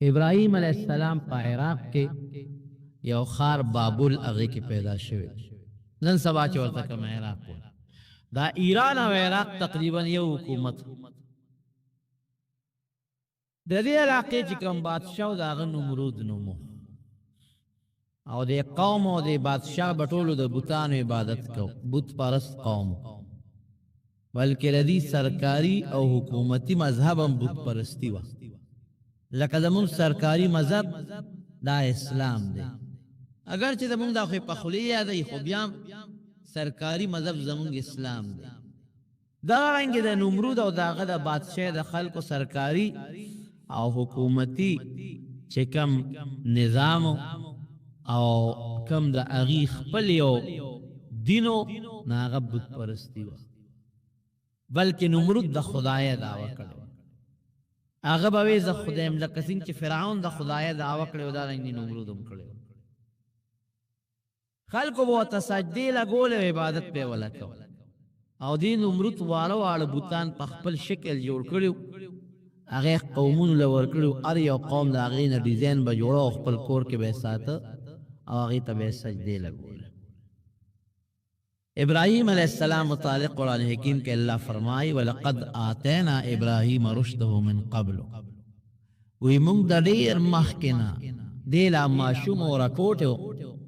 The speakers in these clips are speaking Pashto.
ابراهیم علیہ السلام په عراق کې یو خار بابل هغه کې پیدا شوی نن سبا چې ورته کوم عراق دا ایران او عراق تقریبا یو حکومت د دې علاقې چې کوم بادشاہ دا غ نمرود نومو او د قوم او د بادشاہ بټولو د بوتانو عبادت کو بت پرست قوم بلکې ردی سرکاری او حکومتی مذهب هم بت پرستی و لکه زمون سرکاری مذهب دا اسلام دی اگر چې زمون دا خو په خلیه دی خو بیا سرکاری مذهب زمون اسلام دی دا رنګ د نمرود او داغه د بادشاہ د خلکو سرکاری او حکومتی چې کم نظام او کم د اغي خپل یو دینو ناغه بت پرستی و بلکې نمرود د خدای دعوه کړو هغه به ز خدایم لکه څنګه چې فرعون د خدای دعوه کړو دا رنګ نمرود هم کړو خلکو به تسجدی لګول عبادت په ولکو او دین نمرود واړو بوتان په خپل شکل جوړ کړو هغه قومونو لور کړو ار یو قوم د هغه نه ډیزاین به جوړو خپل کور کې به ساته او هغه ته به سجدی لګول ابراہیم علیہ السلام متعلق قرآن حکیم کے اللہ فرمائی وَلَقَدْ آتَيْنَا إِبْرَاهِيمَ رُشْدَهُ مِنْ قَبْلُ وی مونگ دا دیر مخکنا دیلا معشوم و رکوٹو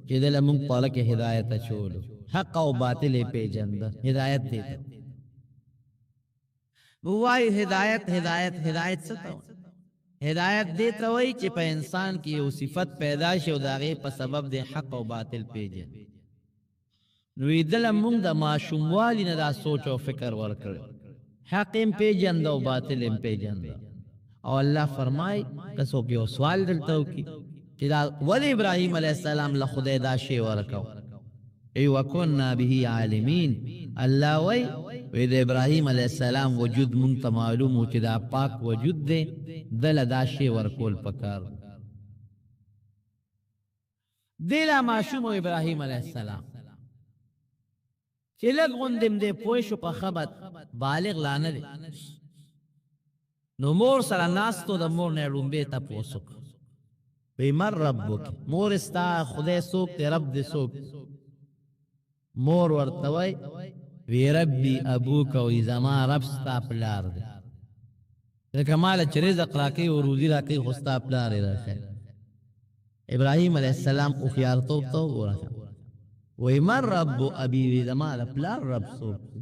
چی دیلا مونگ پالک ہدایت چولو حق و باطل پی جند ہدایت دیتا بوائی ہدایت ستا ہدایت دیتا وی چی پا انسان کی یو صفت پیدا شو داغی پا سبب دے حق و باطل پی جند نوی دل مونگ دا معشوموالی نا دا سوچ و فکر ورکر حق ام پی جند و باطل ام پی جند او اللہ فرمائی کسو کی او سوال دلتاو کی کہ دا ولی ابراہیم علیہ السلام لخد دا شی ورکو ای وکننا بہی عالمین اللہ وید ابراہیم علیہ السلام وجود منتا معلومو چی دا پاک وجود دے دل دا شی ورکول پکار دیلا معشوم ابراہیم علیہ السلام چی لگ غندم دے پوشو پا خبت بالغ لانا دے نو مور سره ناستو د مور نه رومبه تا پوسوک وی مر ربک مور استا خدای سوک تے رب دے سوک مور ورتوی وی ربی ابوک وی زما رب ستا پلار دے لکه مال چې رزق راکې او روزي راکې خو ستا پلار راکې ابراهیم علیہ السلام او خيارتوب تو ورته وی مر رب ابي وی زما پلار رب سوک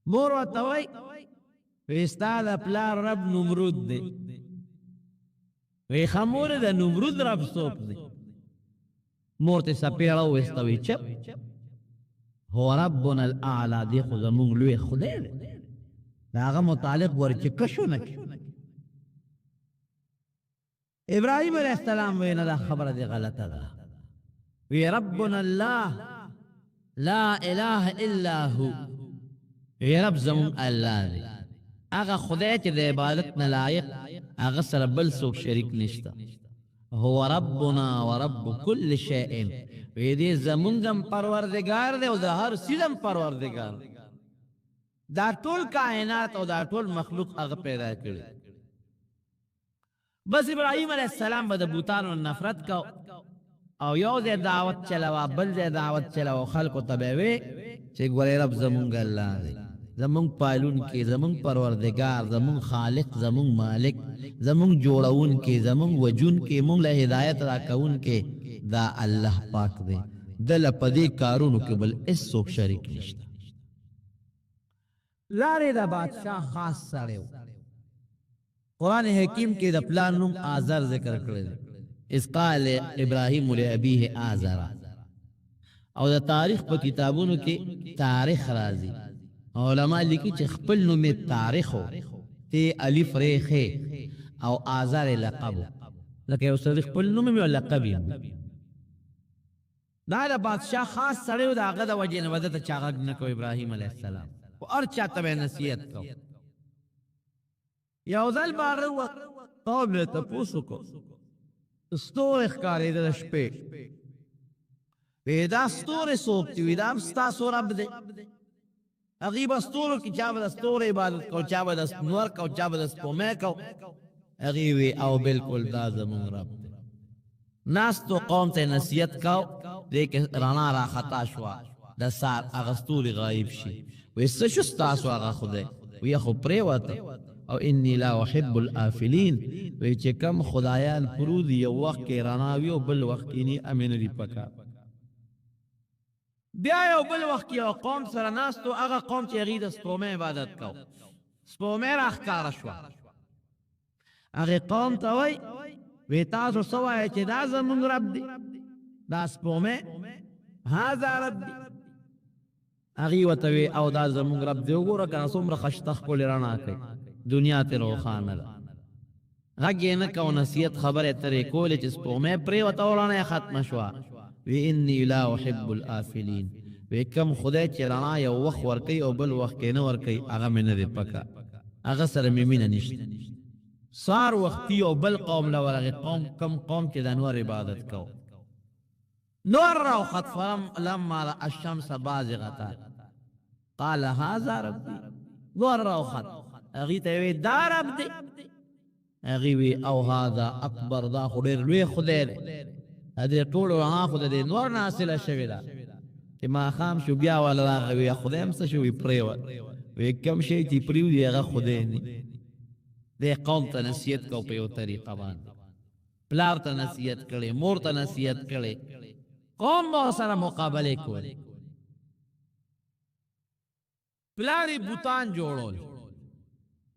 مور ورتوی وی استاد پلار رب نمرود دے وی خمور دا نمرود رب سوک دے مورت سپیڑا ویستوی چپ هو ربنا الاعلا دی خود مونگ لوی خودے دے دا آغا متعلق ورچی کشو نکی ابراہیم علیہ السلام وینا دا خبر دی غلطا دا وی ربنا اللہ لا الہ الا ہو وی رب زمون اللہ دے اغا خدای چې د عبادت نه لایق اغا سره بل څوک شریک نشته هو ربنا ورب كل شيء وی دې زمونږم پروردگار دی او د هر سیزم پروردگار دا ټول کائنات او دا ټول مخلوق اغا پیدا کړی بس ابراهیم علیہ السلام به د بوتانو نفرت کو او یو ځای دعوت چلاوه بل ځای دعوت چلاوه خلکو ته به وی چې ګورې رب زمونږ الله دی زمون پالون کے زمون پروردگار زمون خالق زمون مالک زمون جوڑون کے زمون وجون کے مونگ لہ ہدایت راکون کے دا اللہ پاک دے دل پدی کارونو کے بل اس سوک شریک نشتا لارے دا بادشاہ خاص ساڑے قرآن حکیم کے دا پلانم آزر ذکر کرے اس قال ابراہیم علیہ ابیہ آزرہ او دا تاریخ پا کتابونو کے تاریخ رازی علماء لکی چه خپل نومی تاریخو تی الف ریخی او آزار لقبو لکه یو سر خپل نومی و لقبی دا بادشاہ خاص سڑیو دا آغا دا وجه نوزت چاگرگ نکو ابراہیم علیہ السلام و ارچا تبع نصیت کو یو ذل بارو قابل تپوسو کو ستور اخکاری دا شپے ویدا ستور سوکتی ویدا ستا سور رب دے اغیب استورو کی چاہ بدست طور عبادت کو چاہ بدست نور کو چاہ بدست پومے کو هغې وی او بالکل دا زمون رب دی. ناستو قوم ته نصیحت کو دې کې رڼا را خطا شوه د سار هغه ستوري غایب شي. وی څه شو ستاسو هغه خدای؟ وی خو پرېوته. او انی لا احب الآفلین، وی چې کم خدایان پرود یو وخت کې رڼا وي او بل وخت کې نه امین لري پکا. بیا یو بل وخت یو قوم سره ناستو، هغه قوم چې هغې د سپومې عبادت کو. سپومې را ښکاره شوه. هغې قوم ته وی وی تاسو څه وایئ چې دا زمونږ رب دی، دا سپومې هذا رب دی. هغې ورته وی او دا زمونږ رب دی، وګوره که نه څومره ښایسته ښکلې رڼا کوي، دنیا ترې روښانه ده. غږ یې نه کو، نصیحت خبرې ترې کولې چې سپومې پرېوته او رڼا یې ختمه شوه. وی انی لا احب الآفلین، وی کم خدای چې رڼا یو وخت ورکوي او بل وخت کې نه ورکوي هغه مې نه دی پکه، هغه سره مې مینه نشته. سار وختي او بل قوم له ورغې قوم کم قوم چې د انور عبادت کو. نور راوخت لما رأى الشمس بازغة قال هذا ربي. نور راوخت هغې ته وی دا رب دی. هغې وی او هذا اکبر، دا خو ډېر لوی خدای دی. دې ټولو رڼا خو د دې نور نه حاصله شوې ده. چې ماښام شو بیا والا راغی وی خدای هم څه شو؟ وی پرېوت. وی کم شی چې پرېوځي هغه خدای نه. دې قوم ته نصیحت کو په یو طریقه باندې، پلار ته نصیحت کړې، مور ته نصیحت کړې، قوم به سره مقابله کولې. پلار یې بوتان جوړول،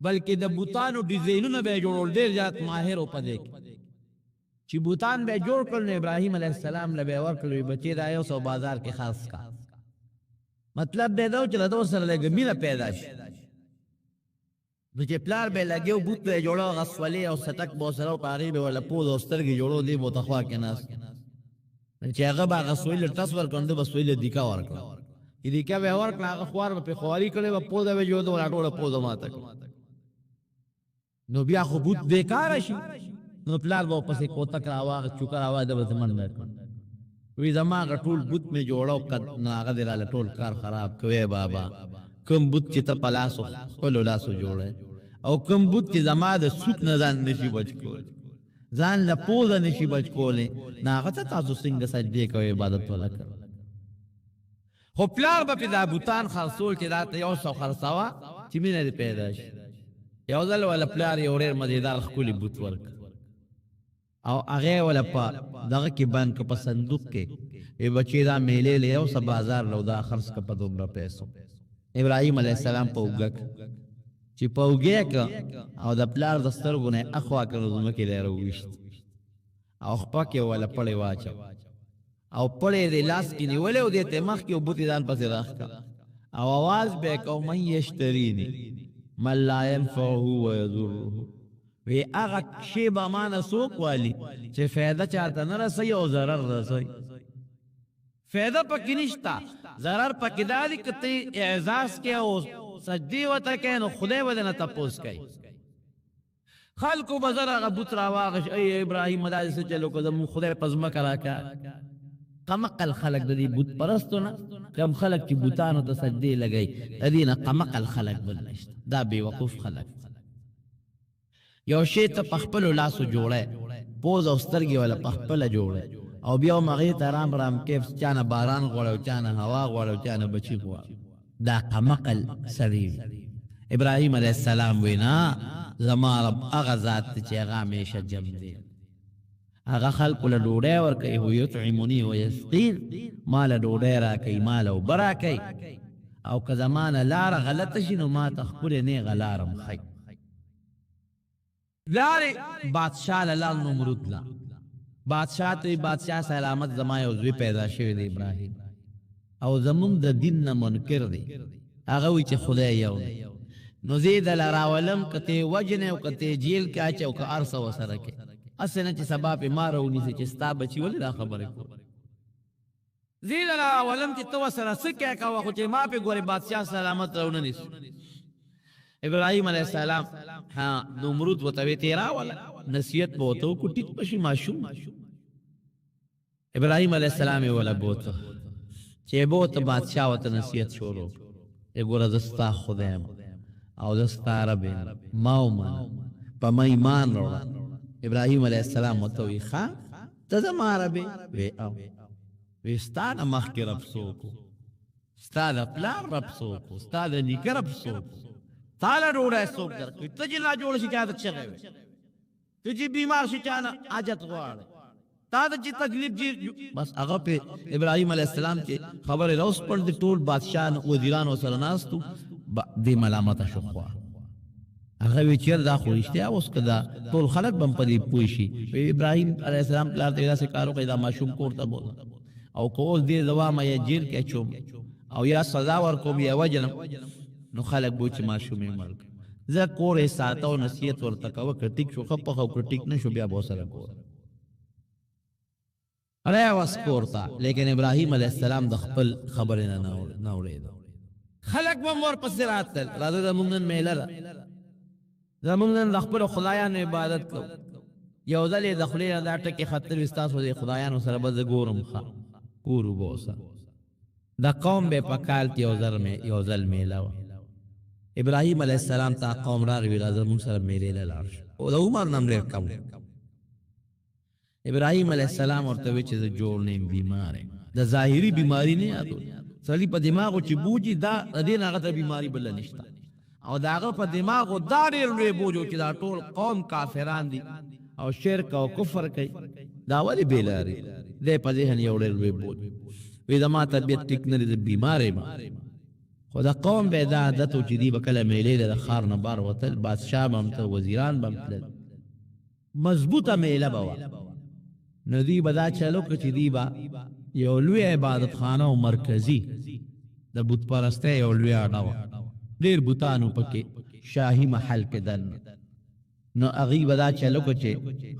بلکې د بوتانو ډیزاینونه به یې جوړول، ډېر زیات ماهر و په دې کې. چې بوتان به جوړ کړل نو ابراهیم علیه السلام له به یې ورکړل، بچې دا یو سو بازار کې خاص کا. مطلب به دا و چې د دو سره لږ مینه پیدا شي. نو چې پلار به لګیو بوت به یې جوړو، هغه سولې او څټک به ورسره و، په هغې به ورله پوز او سترګې جوړو، دې به ورته خوا کې ناست. چې هغه به هغه سوی له ټس ورکړل، ده به سوی له دیکا ورکړه. چې دیکا به یې ورکړه، هغه خوار به پرې خواري کړې وه، پوزه به یې جوړه، ولا ټوله پوزه ماته کړه. نو بیا خو بوت بېکاره شي. نو پلار به ورپسې کوتک راواغ چوکه راواغ، ده به ته منډه کړه. وی زما هغه ټول بوت مې جوړه کړ، نو هغه دې راله ټول کار خراب کوې بابا. کوم بوت چې ته په لاسو خپلو لاسو جوړی، او کوم بوت چې زما د سوت نه ځان نشي بچ کولی، ځان له پوزه نشي بچ کولی، نو هغه ته تاسو څنګه سجدې کوئ، عبادت ولا کوئ. خو پلار به پې دا بوتان خرڅول چې دا ته یو سو خرڅوه چې مینه دې پیدا شي. یو ځل ولا پلار یو ډېر مزېدار ښکلي بوت ورکړ، او هغې ولا په دغه کې بند که په صندوق کې. ای بچې دا میلې له یو څه بازار له دا خرڅ که په دومره پیسو. ابراهیم علیه السلام په اوږه چې په اوږې که او د پلار د سترګو نه یې اخوا کړ، ځمکې ته یې راوویشت او خپه کې وله پړې واچو، او پړې یې د لاس کې نیولې او دې ته مخکې او بوت یې ځان پسې راښکه، او اواز به یې کو من یشتریني من لا ینفعه ویضره. وی هغه شی به مانه څوک والي چې فایده چاته نه رسوي او ضرر رسوي. فایده پکې نشته، ضرر پکې دا دی که ته اعزاز کې او سجدې ورته کوې نو خدای به درنه تپوس کوي. خلکو به زر هغه بوت راواغش، ای ابراهیم دا دې څه چلو که زمونږ خدای په ځمکه راکړه. قمقل خلک د دې بوت پرستو نه، کم خلک چې بوتانو ته سجدې لګوي د دې نه قمقل خلک بل نشته، دا بې وقوف خلک. یو شی ته په خپلو لاسو جوړی، پوز او سترګې ولا په خپله جوړی، او بیا هم هغې ته رام رام کیف، چا نه باران غواړي او چا نه هوا غواړي او چا نه بچي غواړي. دا قمقل سړي وي. ابراهیم علیه السلام وی نه، زما رب هغه ذات دی چې هغه همیشه جم دی، هغه خلکو له ډوډۍ ورکوي، هو یطعمني ویسقین، ما له ډوډۍ راکوي، ما له اوبه راکوي، او که زما نه لاره غلطه شي نو ما ته ښکلې نیغه لاره م ښیي. لارې بادشاه له لال نمرود لا بادشاه ته بادشاه سلامت زما یو زوی پیدا شوی دی ابراهیم، او زمونږ د دین نه منکر دی. هغه وی چې خدای یو دی، نو زه یې دله راولم، که ته یې وجنې او که ته یې جیل کې اچې او که هر څه ورسره کې، هسې نه چې سبا پې ما راونیسې چې ستا بچي ولې دا خبرې کوي. زه یې دله راولم چې ته ورسره څه کې کوه، خو چې ما پې ګورې بادشاه سلامت راونه نیسو. ابراهیم علیه السلام نمرود ورته وی ته یې راوله، نصیحت به ورته وکړو، ټیټ به شي ماشوم. ابراهیم علیه السلام یې وله بوته، چې یې بوته بادشاه ورته نصیحت شروع کړو، ګوره زه ستا خدای یم او زه ستا رب یم، ما ومنه، په ما ایمان راوړه. ابراهیم علیه السلام ورته وی ښه ته زما رب یې؟ وی او وی ستا نه مخکې رب څوک و؟ ستا د پلار رب څوک و؟ ستا د نیکه رب څوک و؟ تا له ډوډۍ څوک درکوي؟ ته چې ناجوړ شي چا ته چغې وې، ته چې بیمار شي چا نه حاجت غواړې، تا ته چې تکلیف جي بس هغه پې ابراهیم علیه السلام چې خبرې راوس پړ د ټول بادشاه وزیرانو سره ناستو دې ملامته شو خوا. هغه وی چیر دا خو رښتیا اوس که دا ټول خلک به هم په دې پوه شي. ابراهیم علیه السلام پلار ته داسې کار وکړی دا ماشوم کور ته بوځه او که اوس دې زوامه یا جیل کې اچوم او یا سزا ورکوم یا وجنم نو خلک به چې ماشوم یې مړ کړ. زه کور یې ساته او نصیحت ورته کوه که ټیک شو ښه پخه او که ټیک نه شو بیا به ورسره کور راوس کور ته. لیکن ابراهیم علیه السلام د خپل خبرې نه اورېده. خلک به هم ورپسې راتلل راځه زمونږ نن میله ده، زمونږ نن د خپلو خدایانو عبادت کوو. یو ځل یې د خولې نه دا ټکې ختل وي ستاسو د خدایانو سره به زه ګورم ښه کور وبوسه. د قوم به په کال کې یو ځل میله وه. ابراهیم علیه السلام ته قوم راغی راځه مونږ سره میلې له لاړ شو. او د عمر نه هم ډېر کم و. ابراهیم علیه السلام ورته وی چې زه جوړ نه یم بیمار یم. د ظاهري بیماري نه یادو سړي په دماغو چې بوجي دا د دې نه هغه ته بیماري بله نشته او د هغه په دماغو دا ډېر لوی بوج و چې دا ټول قوم کافران دي او شرک او کفر کوي. دا ولې بې لارې دی په ذهن یو ډېر لوی بوج وی زما طبیعت ټیک نه دی زه بیمار یم. خو د قوم به دا عادت و چې دوی به کله میلې د ښار نه بار وتل بادشاه به هم ته وزیران به هم تلل مضبوطه میله به وه. نو دوی به دا چلو که چې دوی به یو لوی عبادت خانه او مرکزي د بت پرستۍ یو لوی اډه وه ډېر بوتانو پکې شاهي محل کې دننه. نو هغوی به دا چلو که چې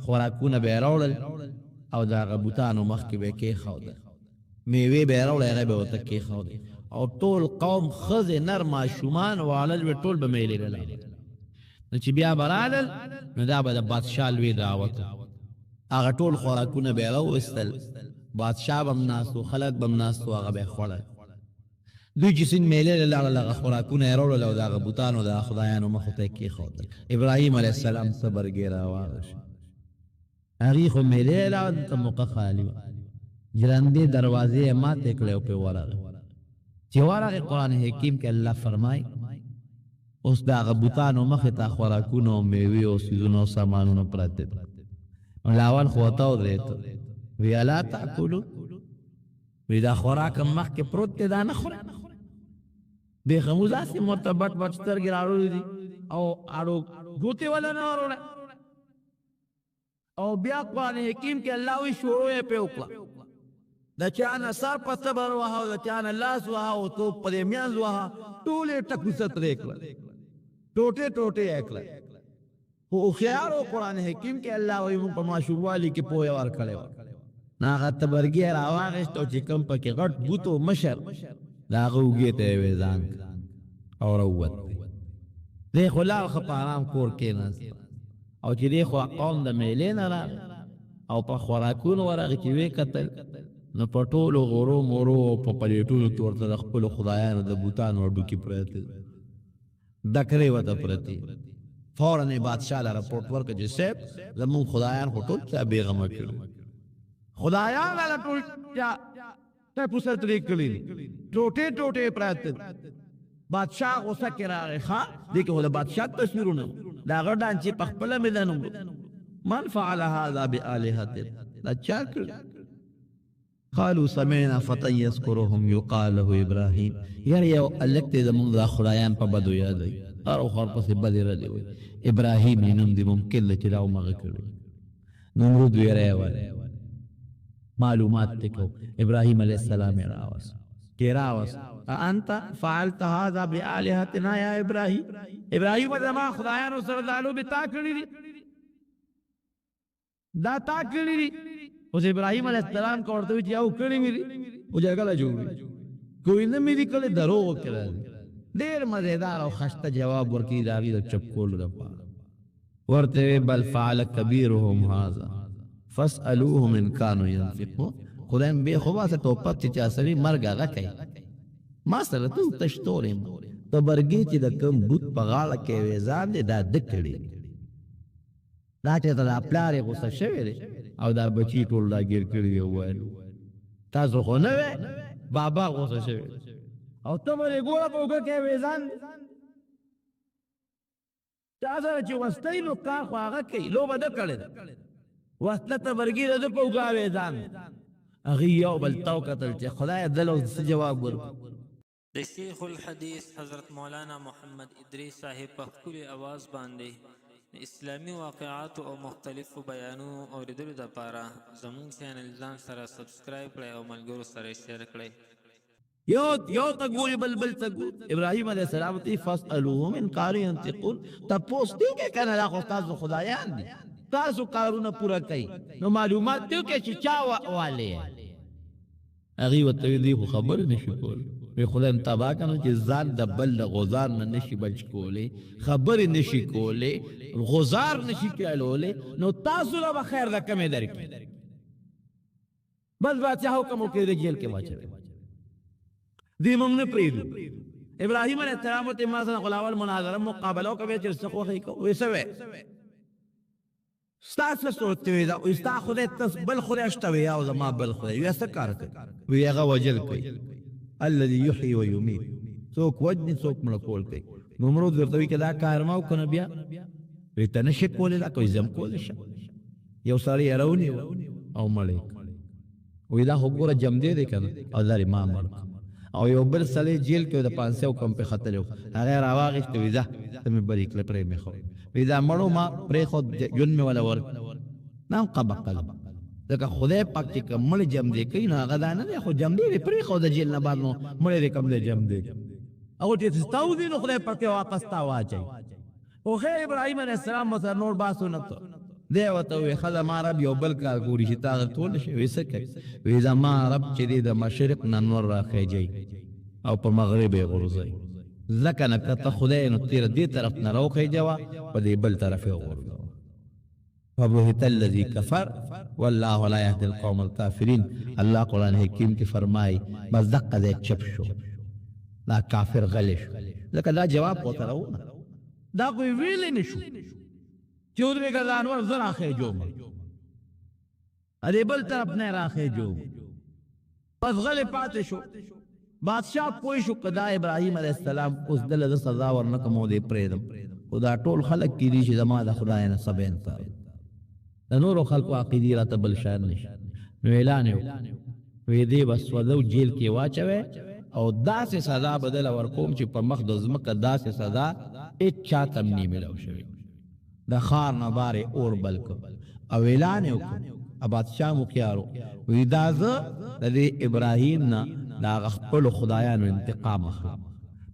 خوراکونه به یې راوړل او د هغه بوتانو مخکې به یې کېښودل میوې به یې راوړی هغه به ورته کېښودل او ټول قوم ښځې نر ماشومان واړه لوی ټول به میلې له لاړل. نو چې بیا به رالل نو دا به د بادشاه لوی دعوت هغه ټول خوراکونه به یې راوویستل بادشاه به هم ناست و خلک به هم ناست و هغه به یې خوړل. دوی چې سین میلې له لاړل هغه خوراکونه یې راوړل او د هغه بوتانو د خدایانو مخو ته یې کېښودل. ابراهیم علیه السلام صبرګې راواغه شو. هغې خو میلې لاړل ته موقع خالي وه ژرندې دروازې یې ماتې کړې او پرې ورغی. چې ورغې قرآن حکیم کې الله فرمایي اوس د هغه بوتانو مخې ته خوراکونه او میوې او څیزونه او سامانونه پراته دي. لاول خو ورته ودرېد وی الا تاکلو وی دا خوراک مخکې پروت دی دا نه خورئ. بېخموز داسې ورته بټ بټ سترګې راوړلې دي او اړو ګوتې ولا نه وروړه او بیا قرآن حکیم کې الله وی شروع یې پرې وکړه. د چا نه سر په صبر وهه او د چا نه لاس وهه او توپ په دې میانځ وهه ټول یې ټکوسه ترې کړه ټوټې ټوټې یې کړه. خو هوښیار و قرآن حکیم کې الله وی موږ په ماشوموالي کې پوهه ورکړې وه. نو هغه تبرګي یې راواخېست او چې کوم پکې غټ بوت و مشر د هغه اوږې ته یې ویزان کړ او راووت. دی خو لاړ ښه په ارام کور کېناست او چې دی خو قوم د میلې نه راغی او په خوراکونو ورغی چې ویې کتل نو په ټولو غورو مورو او په پلیټونو کې ورته د خپلو خدایانو د بوتانو هډوکي پراته ډکرې ورته پرتې. فوراً یې بادشاه له رپورټ ورکړه چې صاحب زمونږ خدایان خو ټول چا بېغمه کړي خدایان هله ټول چا ټپوسه ترې کړي دي ټوټې ټوټې پراته دي. بادشاه غوسه کې راغی ښه دې کې خو د بادشاه تصویرونه د هغه ډانچې په خپله مې دا نوم من فعل هذا بآلهتنا دا چا کړي؟ قالوا سمعنا فتى يذكرهم يقال له ابراهيم. یار یو الک ته زمونږ د خدایان په بدو یادوي هر خور پسې بدې ردې وي ابراهیم یې نوم دی ممکن ده چې دا همغه کړی. نمرود ویره یې وایي معلومات ته کو ابراهیم علیه السلام یې راوست کې راوست انت فعلت هذا بآلهتنا یا ابراهیم. ابراهیم زما خدایانو سره دا لوبې تا کړي دي دا تا کړي دي. اوس ابراهیم علیه السلام کو ورته وی چې او کړي مې دي او جګړه جوړوي کوئی نه مې دي کړی دروغ وکړی. ډېر مزیدار او خسته جواب ورکړي د هغې د چپ کولو لپاره. ورته بل فعل کبیرهم هذا فاسألوهم ان كانوا ينفقون. خدایم بې خو باسه ټوپک چې چا سړي مرګ هغه کوي ما سره ته تشتور یم تبرګې چې د کوم بوت په غاړه کې ویزان دی دا ده کړي دا چې دا پلار یې غوسه شوی دی او دا بچی ټول دا ګیر کړي دی وویل تاسو خو نه وې بابا غوسه شوی او ته مې ګوره په اوږه کې وې ځان چا سره چې وستی نو کار خو هغه کوي لوبه نه کړې ده وسله ته ورګي ده په اوږه وې ځان هغې یو بل ته وکتل چې خدایه دله اوس څه جواب ورکړو د شیخ الحدیث حضرت مولانا محمد ادریس صاحب په ښکلي اواز باندې د اسلامي واقعاتو او مختلفو بیانونو اورېدلو دپاره زموږ چینل ځان سره سبسکرایب کړئ او ملګرو سره شیر کړئ یو ته ګوري بل ته ګوري ابراهیم علیه السلام ته فاسألوهم ان کانوا ينطقون تپوس دی که کنه دا خو تاسو خدایان دي تاسو کارونه پوره کوي نو معلومات دیو کې چې چا والی هغې ورته دی خو خبرې نشي کولی وی خدای تبا کنو چې ځان د بل د غزار نه نشي بچ کولی خبرې نشي کولی غزار نشي کولولی نو تاسو له به خیر د کمې درکړي بس بادشاه حکم وکړي د جیل کې واچوي دی موږ نه پرېږدو ابراهیم علیه السلام ورته ما سره غلاول مناظره مقابله وکړه چې څه خوښې کوو وی څه وی ستا څه صورت وی دا وی ستا خدای ته بل خدای شته وی او زما بل خدای وی څه کار کوي وی هغه وجل کوي الذي يحيي ويميت څوک وجني څوک مړه کول کوي نمرود ورته وی که دا کار ما وکړه بیا وی ته نشې کولی دا کوي زه هم کولی شم یو سړی یې راونیو او مړ یې وی دا خو ګوره جمدې دی که نه او دا ما مړ او یو بل سړی جیل کې د 500 کم پې ختلی و هغه یې راواغېست وی ځه ته مې برې کړه پرې مې خو وی دا مړو ما پرېښود ژوند مې وله ورکړ دا هم قبقل ځکه خدای پاک چې کوم مړ جمدې کوي نو هغه دا نه دی خو جمدې مې پرېښود د جیل نه بعد نو مړی دی کوم دی جمدې او چې ستا وځي نو خدای پاک یې واپس تا واچوي خو خیر ابراهیم علیه السلام ورسره نور بحث ونه کړ دی ورته وویل ښه زما رب یو بل کار ګوري چې تا ټول شي وی څه کوي وی زما رب چې دی د مشرق نه نور راخیجوي او په مغرب یې غورځوي ځکه نه که ته خدای نو تېره دې طرف نه راوخیجوه په دې بل طرف یې وغورځوه فبهت الذي كفر والله لا يهدي القوم الكافرين الله قرآن حکیم کې فرمایي بس دقه دی چپ شو دا کافر غلی شو ځکه دا جواب ورته راونه دا خو یې ویلی نه شو چې ودرې که ځانور زه راخیجوم دې بل طرف نه یې راخیجوم بس غلی پاتې شو بادشاہ پوه شو که دا ابراهیم علیه السلام اوس دله زه سزا ورنکم او دې پرېږدم خو دا ټول خلک کېدي چې زما د خدای نه څه انصاف د نورو خلکو عقیدې راته بل شاید نشي نو اعلان یې وکړ وی دې به سوځو جیل کې واچوی او داسې سزا به دله ورکوم چې په مخ د ځمکه داسې سزا هېڅ چا ته هم نه میلاو شوې د ښار نه بارې اور بل کړ او اعلان یې وکړ بادشاه مخیارو وی دا زه د دې ابراهیم نه د هغه خپلو خدایانو انتقام اخلم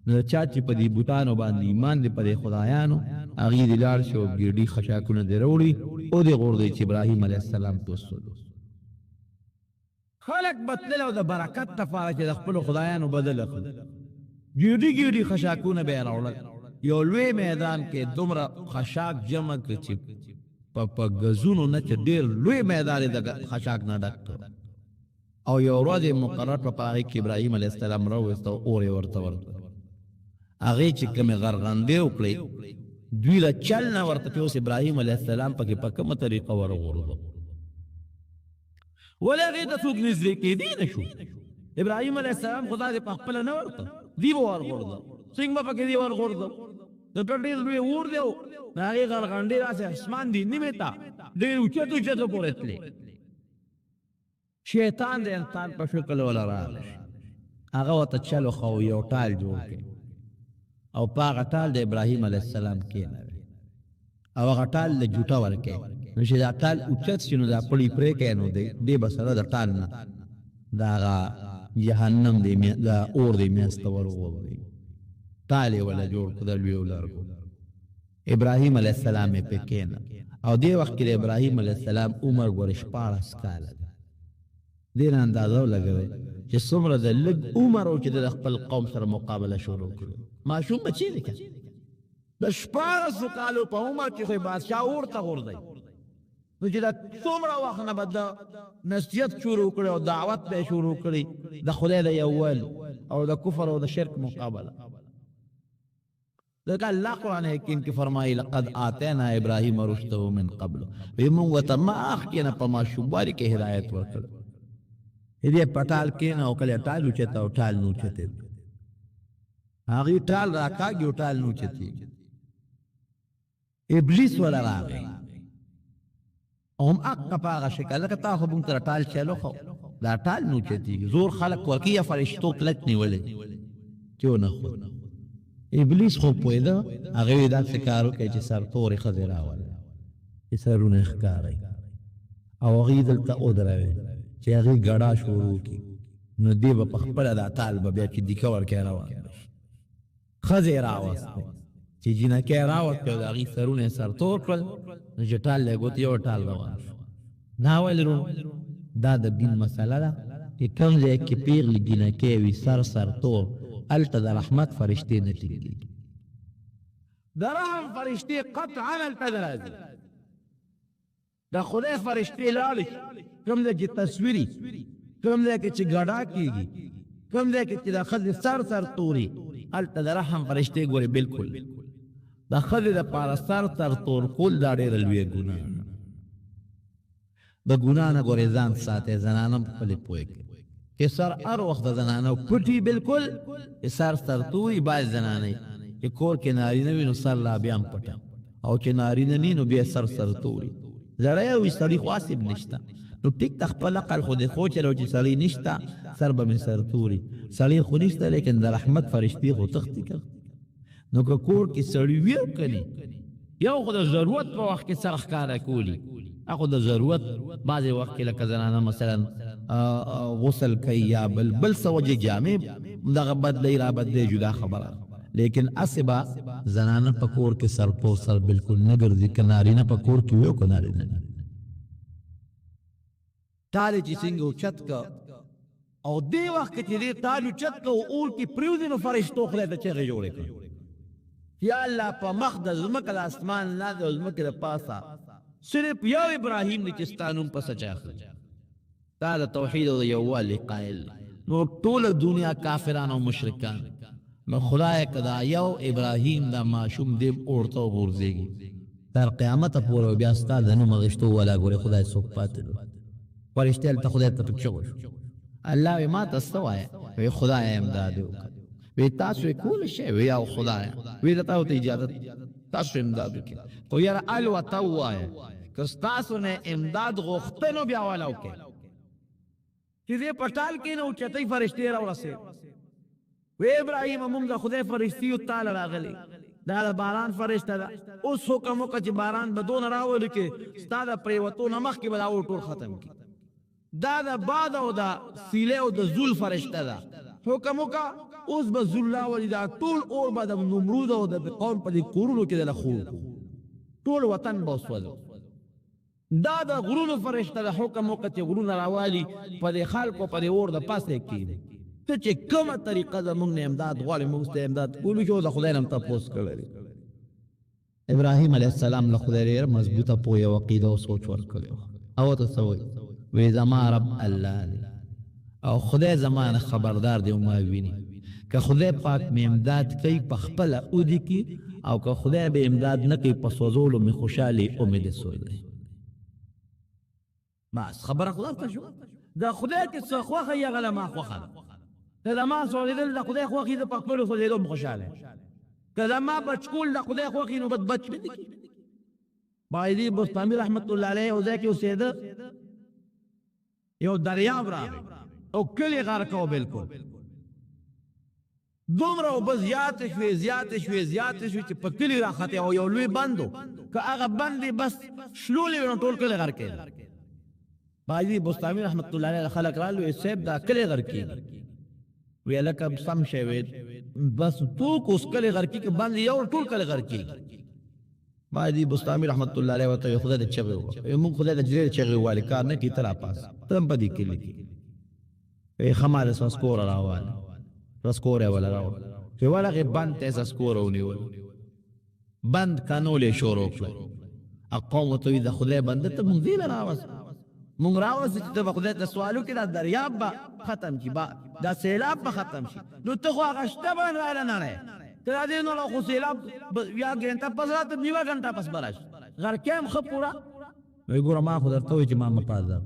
نو چا چې په دې بوتانو باندې ایمان دی په دې خدایانو هغې دې لاړ شي او ګېډي خشاکونه دې راوړي او دې غورځوي چې ابراهیم علیه السلام ته وسولو خلک به تلل او د برکت دپاره چې د خپلو خدایانو بدل اخلي ګېډي ګېډي خشاکونه به یې راوړل یو لوی میدان کې دومره خشاک جمع کړ چې په ګزونو نه چې ډېر لوی میدان یې د خشاک نه ډک کړ او یو ورځ یې مقرر په هغې کې ابراهیم علیه السلام راوویسته او اور یې ورته ورکړ هغې چې کومې غرغندې وکړې دوی له چل نه ورته چې اوس ابراهیم علیه السلام پکې په کومه طریقه ورغورځو ولې هغې ته څوک نږدې کېدی نه شو ابراهیم علیه السلام خو داسې په خپله نه ورته دی به ورغورځو څنګه به پکې دی ورغورځو د ډېر لوی اور دی د هغې غرغندې داسې اسمان دی نیمې ته ډېر اوچتو اوچتو پورې تلې شیطان د انسان په شکل ولا راغلی هغه ورته چل وښو یو ټال جوړ کړي او په هغه ټال د ابراهیم علیه السلام کېنوي او هغه ټال له جوټه ورکوي نو چې دا ټال اوچت شي نو دا پړي پرې کوي نو دی به سره د ټال نه د هغه جهنم دی د اور دی منځ ته ورغورځوي ټال یې وله جوړ کړه د لوی لرګو ابراهیم علیه السلام یې پې کېنه او دې وخت کې د ابراهیم علیه السلام عمر ګورې 14 کاله دی دې نه اندازه ولګوئ چې څومره د لږ عمر و چې د خپل قوم سره مقابله شروع کړو ماشوم بچی دی که د 14 کالو په عمر کې خو بادشاه اور ته غورځوي نو چې دا څومره وخت نه به د نصیحت شروع کړی او دعوت به یې شروع کړي د خدای د یووالي او د کفر او د شرک مقابله ځکه الله قرآن حکیم کې فرمایي لقد آتینا ابراهیم رشده من قبل وی موږ ورته مخکې نه په ماشوموالي کې هدایت ورکړ دې پټال کې نه او کله ټال اوچته او ټال نه اوچته هغې ټال راکاږي او ټال نه اوچتېږي ابلیس ولا راغی هم اقا په هغه شکل لکه تا خو موږ سره ټال چلو خو دا ټال نه اوچتېږي زور خلک ورکوي یا فرشتو کلک نیولی چې ونه ابلیس خو پوهېده هغې یې داسې کار وکړی چې سرتورې ښځې راولي چې سرونه یې ښکارئ او هغې دلته ودروي چې هغې ګډا شروع کړي نو دې به په خپله دا ټال به بیا چې دیکه ورکړی روان شي ښځې یې راوستی چې جینکۍ یې راوستی او د هغې سرونه یې سرتور کړل نو چې ټال یې ګوتې یو ټال روان شو دا ولې رو دا د دین مسله ده چې کوم ځای کې پیغلې جینکۍ وي سرتور الته د رحمت فرشتې نه ټینګېږي د رحم فرشتې قطعا الته نه راځي د خدای فرشتې لاړې کوم ځای کې تصویري کوم ځای کې چې ګډا کېږي کوم ځای کې چې د ښځې سر توري هلته د رحم فرشتې ګورې بلکل د ښځې دپاره سر تور کول دا ډېره لویه ګناه د ګناه نه ګورې ځان ساتئ زنانه هم خپلې پوهې کړي چې سر هر وخت د زنانه پټي بلکل چې سر توري باید زنانه چې کور کې نارینه وي نو سر لا بیا هم پټه او چې نارینه نی نو بیا سر توري زړی وي سړي خو حاسب نشته نو ټیک د خپل عقل خو دې خو چلو چې سړی نشته سر به مې سر توري سړی خو نشته لیکن د رحمت فرشتې خو تختې کړ نو که کور کې سړی وي او که یو خو د ضرورت په وخت کې سر ښکاره کولی هغه د ضرورت بعضې وخت کې لکه زنانه مثلا غسل کوي یا بل څه وجې جامې دغه بدلی را بدلی جدا خبره لیکن اسبا زنانه په کور کې سر په سر بالکل نه ګرځي که نارینه په کور کې وي او که نارینه ټال چې څنګه اوچت که او دې وخت کې چې دې ټال اوچت که او اور کې پرېوځي نو فرشتو خدای ته چغې جوړې کړي یا الله په مخ د ځمکه د اسمان لاندې او ځمکې د پاسه صرف یو ابراهیم دی چې ستا نوم په سچا اخلي تا د توحید او د یووالي قایل نو ټوله دنیا کافران او مشرکان نو خدای که دا یو ابراهیم دا ماشوم دی اورته وغورځېږي تر قیامته پورې بیا ستا د نوم غشتو والا ګورې خدای څوک پاتې دی فرشتې هلته خدای ته پکې چغو شو الله وی ما ته څه وایه وی خدای امداد وکړه وی تاسو یې کولی شئ وی او خدای وی د تاسو ته اجازت تاسو امداد وکړي خو یاره الوته ووایه که ستاسو نه امداد غوښته نو بیا والا وکړئ چې دې په ټال کې نه اوچتۍ فرشتې راورسېد وی ابراهیم موږ د خدای فرشتیو تاله راغلی دا د باران فرشته ده اوس حکم وکړه چې باران به دونه راولي کې ستا د پرېوتو نه مخکې به دا اور ټول ختم کړي دا د باد او د سیلې او د زول فرشته ده حکم وکړه اوس به زول راولي دا ټول اور به د نمرود او د قوم په دې کورونو کې دله خور ټول وطن به وسوځو دا د غرونو فرشته د حکم وکړه چې غرونه راوالي په دې خلکو په دې اور د پاسه کښېني ته چې کومه طریقه زموږ نه امداد غواړې موږ ته امداد کولی شو د خدای نه هم تپوس کړی ابراهیم علیه السلام له خدای ډېره مضبوطه پوهه او عقیده او سوچ ورکړی او ته څه وایي وی زما رب الله دی او خدای زما نه خبردار دی او ما ویني که خدای پاک مې امداد کوي په خپله اودي کې او که خدای به امداد نه کوي په سوځولو مې خوشحالي او مې د سوځي بس خبره خدا ته شو دا خدای کې څه خوښه یا غله ما خوښه ده دا ما سوځېدل د خدای خوښي د په خپلو سوځېدو م خوشحاله که دا ما بچکول د خدای خوښي نو بد بچ مې نه کي بایدي بستامي رحمت الله علیه یو ځای کې اوسېده یو دریاب راغی او کلی غرق و بلکل دومره اوبه زیاتې شوې چې په کلي راختې او یو لوی بند و که هغه بند یې بس شلولې وي نو ټول کلی غرق کېده بایدي بستامي رحمت الله علیه خلک رالو وی صاحب دا کلی غرق کېږي وی لکه سم شی وی بس ټوک اوس کلی غرق کېږي بند یو ټول کلی غرق کېږي بایدي بستامي رحمت الله علیه ورته خدای د چغې وکړه موږ خدای د ډېرې چغې والي کار نه کړي ته راپاس ته هم په دې کلي کې وی خماره سسکوره راواله سسکوره ولا راوړه چې ولغې بند ته سسکوره ونیول بند کانولې شروع کړه قوم ته وی د خدای بنده ته موږ دې راوست مونږ راوځي چې د خدای ته سوالو کې دا دریاب به ختم شي دا سیلاب به ختم شي نو ته خو هغه شته به راله نه ترا دې نو خو سیلاب یا ګنټه پس راته نیو غنټه پس براش غر کېم خپورا وی ګور ما خو درته وی چې ما مپازه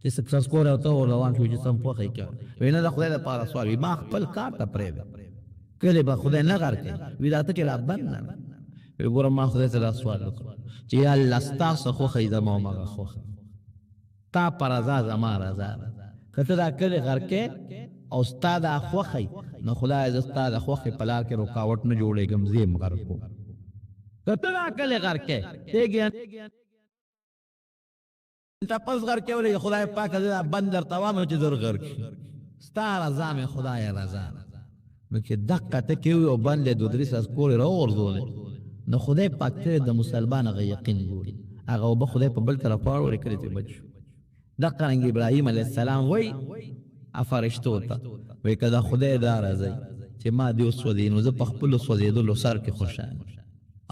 چې سکسس کور او ته روان شو چې سم پوخې کې وینه د خدای لپاره سوال وی ما خپل کار ته پرې کله به خدای نه غر کوي وی دا ته چې لا بند وی ګور ما خدای ته سوال وکړ چې یا الله ستاسو خو خیزه ما ما خو تا پر رضا زما رضا کته دا کله غر کې او استاد اخوخی نو خدای ز استاد اخوخی پلار کې رکاوټ نه جوړېږم زم غر کو کته دا کله غر کې تیګ تپس غر کې ولې خدای پاک دې بندر توام چې در غر کې ستاره رضا خدای رضا نو چې دقه ته کې او باندې د درس از کول راورځول نو خدای پاک ته د مسلمان غ یقین ګوري هغه وب خدای په بل طرف اور کړی ته بچ دقه رنګ ابراهیم علیه السلام وای افرشتو ته وای کدا خدای دا راځي چې ما دې وسودې نو زه په خپل وسودېدلو سر کې خوشاله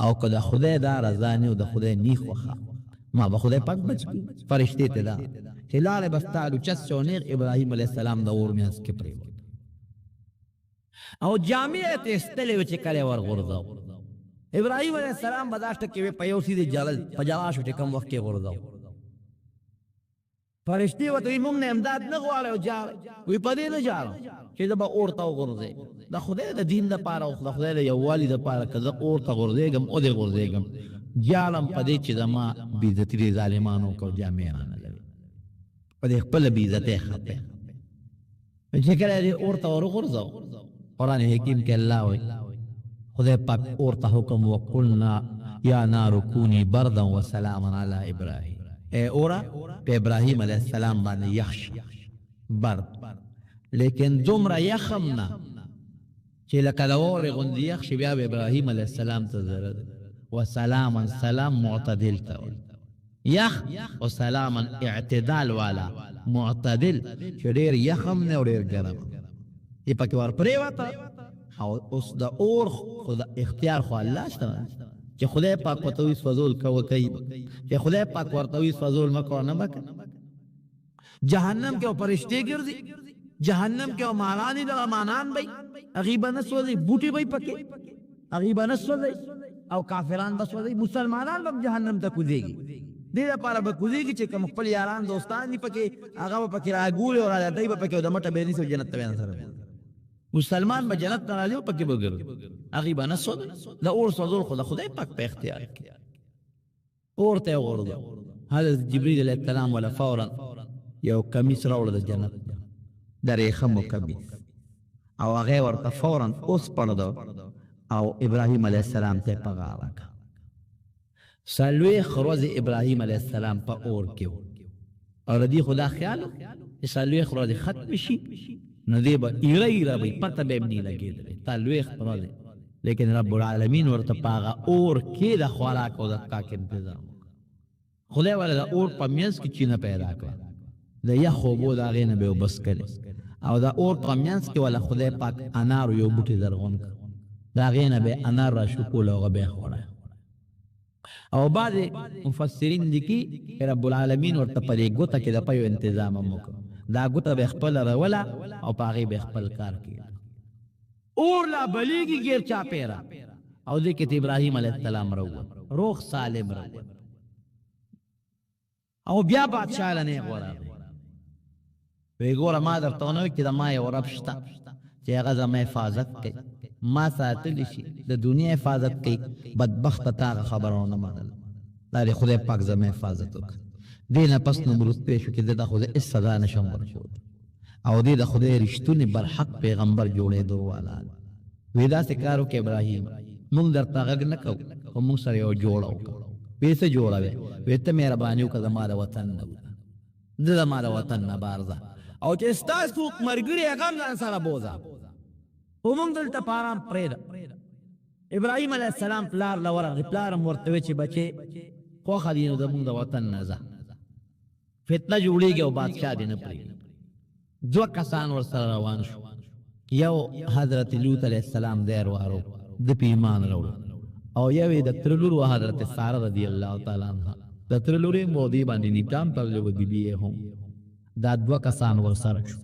او کدا خدای دا راځانه او د خدای نیخ وخه ما به خدای پاک بچ فرشتي ته دا چې لاره بستالو چسو نیغ ابراهیم علیه السلام د اور میاس کې پرې او جامع ته استلې چې کله ور غورځاو ابراهیم علیه السلام بداشت کې په یو سیده جلل پجاوا شو چې کم وخت کې غورځاو فرشتي وته موږ نه امداد نه غواړو جار وی پدې نه جارو چې دا به اورته غورځي دا خدای د دین د پاره او خدای د یووالي د پاره کزه اورته غورځيګم او دې غورځيګم جالم پدې چې زما بیزتی دي ظالمانو کو جامع نه لوي پدې خپل بیزته خپه چې کله دې اورته غورځاو قران حکیم کې الله وي خدای پاک اورته حکم وقلنا یا نار کونی بردا وسلاما علی ابراهیم اے اورا پہ ابراہیم علیہ السلام باندې یخش برد لیکن دومره یخمنا چې لکه د اور غوندې یخش بیا به ابراهیم علیہ السلام ته ضرر وسلاما سلام معتدل ته یخ او سلاما اعتدال والا معتدل چې ډېر یخم نه او ډېر ګرم یې پکې ور پرېوته او اوس د اور خو د اختیار خو الله شته چې خدای پاک ورته وي فضول کوي چې خدای پاک ورته وي فضول مکو نه مک جهنم کې پرشتي ګرځي جهنم کې مارانی د امانان بي غیبه نسوځي بوټي بي پکې غیبه نسوځي او کافران بسوځي مسلمانان هم جهنم ته کوزيږي دې لپاره به کوزيږي چې کوم خپل یاران دوستان دي پکې هغه پکې راګول او را دای پکې د مټه به نسو جنت ته سره مسلمان به جنت ته راځي پکې وګرځي هغه به نسود د اور صدور خدا خدای پاک په اختیار کې اورته ورده حضرت جبريل علیہ السلام ولا فورا یو کمیس راوړل د جنت درې خمو کمیس او هغه ورته فورا اوس پړدو او ابراهيم علیہ السلام ته پیغام وکړ سالوی خروز ابراهيم علیہ السلام په اور کې او ردی خدا خیال سالوی خروز ختم شي نو دی با ایره بی پتا بیم نی لگی دلی تا لویخ پرازی لیکن رب العالمین ورطا پاغا اور کی دا خوراک او دا کاک انتظام خدای والا دا اور پا میز کی چینا پیدا کلا دا یا خوبو دا غین بیو بس کلی او دا اور پا میز کی والا خدای پاک انارو یو بوٹی درغون کلا دا غین بی انار را شکول او غبی خورا او بعد مفسرین دی کی رب العالمین ورطا پا دی گوتا کی دا پیو انتظام موکا دا ګوته به خپل رولا او پاغي به خپل کار کوي اور لا بلیږي غیر چا پیرا او دې کې ابراهيم عليه السلام روح سالم او بیا بادشاہ لنه غورا وی ګور ما درته نو کې د ما یو رب شتا چې هغه زما حفاظت کوي ما ساتل شي د دنیا حفاظت کوي بدبخت تا خبرونه منل دا خدای پاک زما حفاظت وکړي دینه پس نو مرسته شو چې د خدای صدا نشم ورکو او د خدای رښتونی برحق پیغمبر جوړې دوه والا ودا سکارو کې ابراهیم مونږ درته غږ نه کو او مونږ سره یو جوړو وېسه جوړاوې وېته مهرباني وکړه زماره وطن نه د زماره وطن نه بارزه او چې ستاسو مرګري هغه نه سره بوزا او مونږ دلته پارام پرېد ابراهیم علیه السلام پلار لور پلار مرتوي چې بچي خو خدینو د مونږ د وطن نه ځه فتنه جوړیږي او بادشاہ دې نه پرېږدي دوه کسان ورسره روان شو یو حضرت لوط علیہ السلام دیر وارو د پیمان راوړ او یو د ترلور حضرت ساره رضی الله تعالی عنها د ترلورې مودي باندې نیټام پر لو دی بي هم دا دوه کسان ورسره شو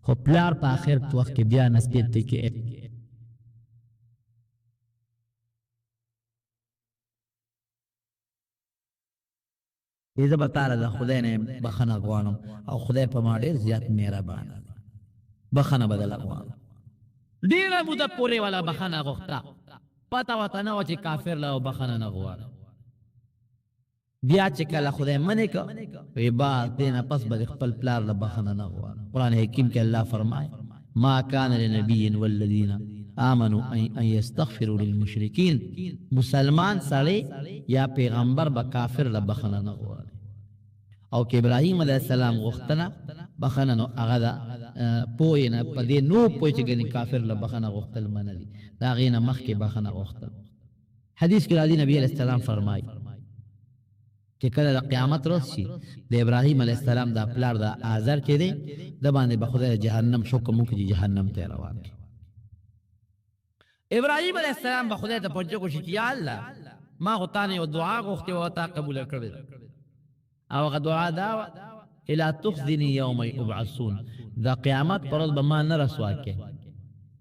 خو پلار په اخر وخت کې بیا نسبت کې زه به تعالی د خدای نه بخنه غواړم او خدای په ما ډېر زیات مهربان دی بخنه بدله غواړم ډېره موده پورې والا بخنه غوښته پته ورته نه وه چې کافر له بخنه نه غواړم بیا چې کله خدای منې که وی با دې نه پس به د خپل پلار له بخنه نه غواړم قرآن حکیم کې الله فرمایي ما كان لنبي والذين آمنوا ان يستغفروا للمشركين مسلمان سړی یا پیغمبر به کافر له بخنه نه غواړي او که ابراهیم علیه السلام غوښتنه بخنه نو هغه د پوی نه په دې نو پوی چې ګنې کافر له بخنه غوښتل منه دي د هغې نه مخکې بخنه غوښتل حدیث کې راځي نبی علیه السلام فرمایي چې کله د قیامت ورځ شي د ابراهیم علیه السلام د پلار د آزر چې دی د باندې به خدای جهنم حکم وکړي چې جهنم ته روان کړي ابراهیم علیه السلام به خدای ته پوښتنه وکړي چې یا الله ما خو تا نه یو دعا غوښتې وه تا قبوله کړې او هغه دعا دا وه چې لا تخزني یوم یبعثون د قیامت پر ورځ به ما نه رسوا کې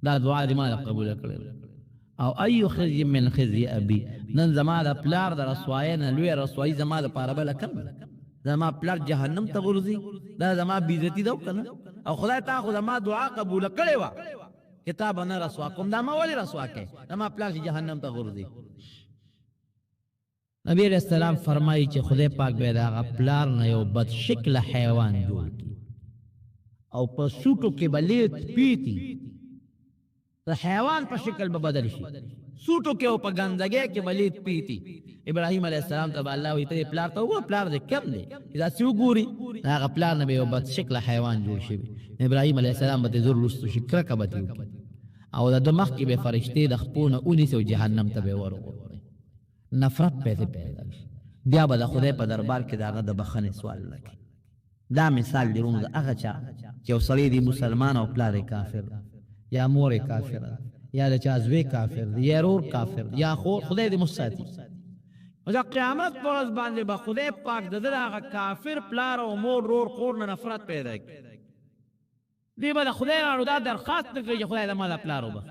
دا دعا دې ما قبوله کړې او ای خزي من خزي ابي نن زما د پلار د رسوایی نه لوی رسوایی زما د پاره بل کم زما پلار جهنم ته ورځي دا زما بیزتی ده کنه او خدای تا خو زما دعا قبول کړي وا کتاب نه رسوا کوم دا ما ولې رسوا کې زما پلار جهنم ته ورځي نبی علیہ السلام فرمایي چې خدای پاک به دا پلار نه یو بد شکل حیوان جوړ کړي او په سوټو کې بلیت پیتی د حیوان په شکل به بدل شي سوټو کې او په ګندګۍ کې بلیت پیتی ابراهیم علیه السلام ته الله وی ته پلار ته و پلار دې کم دی دا سی وګوري هغه پلار نه به یو بد شکل حیوان جوړ شي ابراهیم علیه السلام به زور لستو شکر کبتی او د مخ کې به فرشتي د خپونه اونې سو جهنم ته به ورغوري نفرت پیدا بیا به د خدای په دربار کې داغه د بخنه سوال لکه دا مثال دی روم هغه چا چې وسړی دی مسلمان او پلار کافر یا مور کافر یا د چازوی کافر یا رور کافر یا خو خدای دې مستاتی او دا قیامت پر ورځ باندې به خدای پاک د هغه کافر پلار او مور رور خور نه نفرت پیدا کوي دی به د خدای راړو دا درخواست کوي چې خدای د ما د پلار وبخ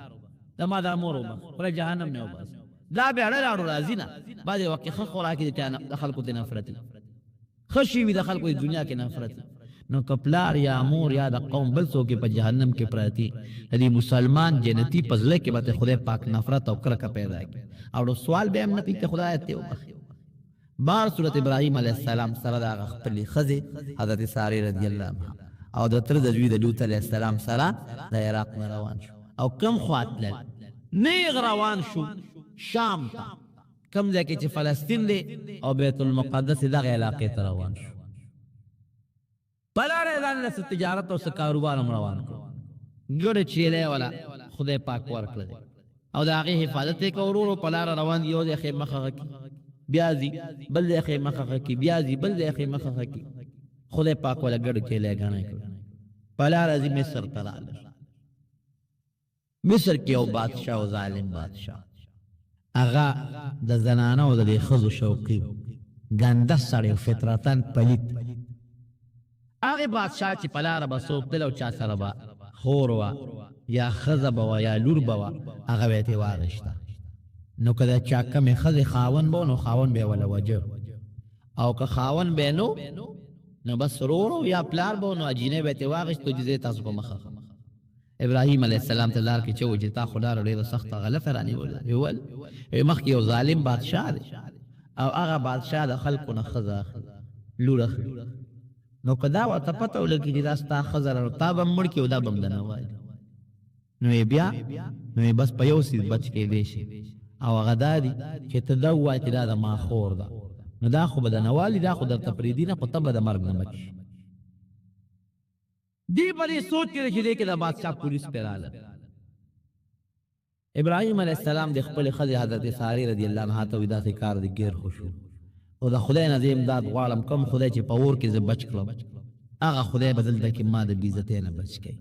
د ما د مور وبخ خدای جهنم نه وبخ دا به اړه راړو راځي نه بعد وخت خو خوراکي د خلکو ته نفرت خشي وي د خلکو د دنیا کې نفرت نو کپلار یا امور یا د قوم بل څوک په جهنم کې پراتی دې مسلمان جنتی پزله کې به خدای پاک نفرت او کرکه پیدا کوي او سوال به هم نه کوي خدای ته وبخي بار سورۃ ابراهیم علیه السلام سره د خپل خزه حضرت ساری رضی الله عنها او د تر د دوی د لوط علیه السلام سره د عراق روان شو او کم خواتل نیغ روان شو شام ته کم ځکه چې فلسطین دی او بیت المقدس دغه علاقې ته روان شو بلاره ځان له تجارت او کاروبار روان کړ ګړې چیلې والا خدای پاک ورکړل او دا هغه حفاظت کوي په لار روان یو د خې مخه کی بیازي بل د خې مخه کی بیازي بل د خې مخه کی خدای پاک ولا ګړې چیلې غاڼه کړ په لار ازي مصر ته راغله مصر کې یو بادشاہ او ظالم بادشاہ اغا د زنانه او د خزو شوقي ګنده سړی فطرتن پلیت هغه بادشاہ چې پلاره به څوک دل او چا سره به خور وا یا خزه به یا لور به هغه به ته واغشته نو کله چا کمې خزه خاون به نو خاون به ولا وجه او که خاون به نو بس رورو یا پلار به نو اجینه به ته واغشته جزې تاسو په مخه ابراهیم علیه السلام ته لار کې چې وجه تا خدا ډېر سخت غلط رانی ول مخ کې یو ظالم بادشاہ دی او هغه بادشاہ د خلکو نه خزه لور نو کدا ورته پته ولګي چې دا ستا خزر او تا به مړ کې او دا بم نه وای نو بیا نو بس په یو سیس بچ کې دی شي او هغه دادی چې ته دا وای چې دا ما خور ده نو دا خو به نه والی دا خو د تفریدی نه پته به د مرګ نه بچ دی پرې سوچ کې چې دې کې د بادشاہ پولیس پیراله ابراهیم علیه السلام د خپل خزر حضرت ساری رضی الله عنها ته ودا سي کار دي غیر خوشو او د خدای نه امداد غواړم کوم خدای چې په اور کې ز بچ کړم هغه خدای بدل د کې ما د بیزته نه بچ کړي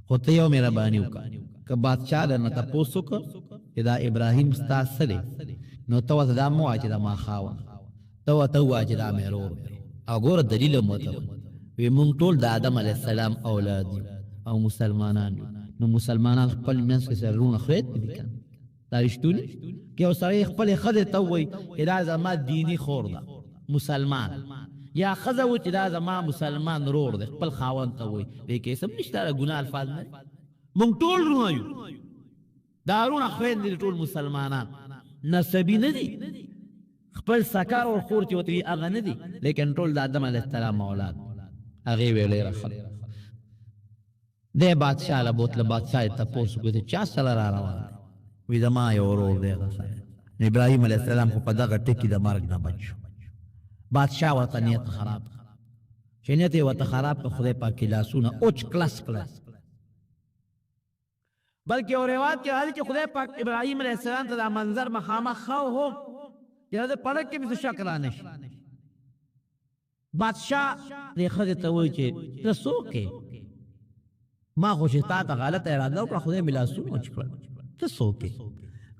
خو ته یو مهرباني وکړه ک بادشاہ نه تاسو کو دا ابراهیم ستا سره نو تو دا مو چې دا ما خاون تو واجه دا مهرور او ګور دلیل مو ته وی مونږ ټول د آدم علی السلام اولاد او مسلمانان نو مسلمانان خپل منځ کې سرونه خېت دي کنه دا رښتونی کې او سره خپل خدای ته وای اراده ما دینی خور ده مسلمان یا ښځه و چې دا زما مسلمان رور دی خپل خاوند ته وایي دې کې سم نشته ګناه الفاظ نه مونږ ټول رونه یو دا رونه خویندې ټول مسلمانان نسبي نه دي خپل سکر او خور چې وتوي هغه نه دي لیکن ټول د آدم علیه السلام اولاد هغې ویې ډېره ښه دی بادشاه له بوتله بادشاه یې تپوس وکړو چې چا سره را روان دی وایي زما یو ورور دی هغه سره ابراهیم علیه السلام خو په دغه ټکي د مرګ نه بچ شو بادشاه ورته نیت خراب چې نیت یې ورته خراب کړ خدای پاک یې لاسونه اوچ کلس کړل بلکې یو روایت کې راځي چې خدای پاک ابراهیم علیه السلام ته دا منظر مخامخ ښه و چې د پړک کې مې څه شک رانه شي بادشاه دې ښځې ته وایي چې ته څوک یې ما خو چې تا ته غلطه اراده وکړه خدای مې لاسونه وچ کړل ته څوک یې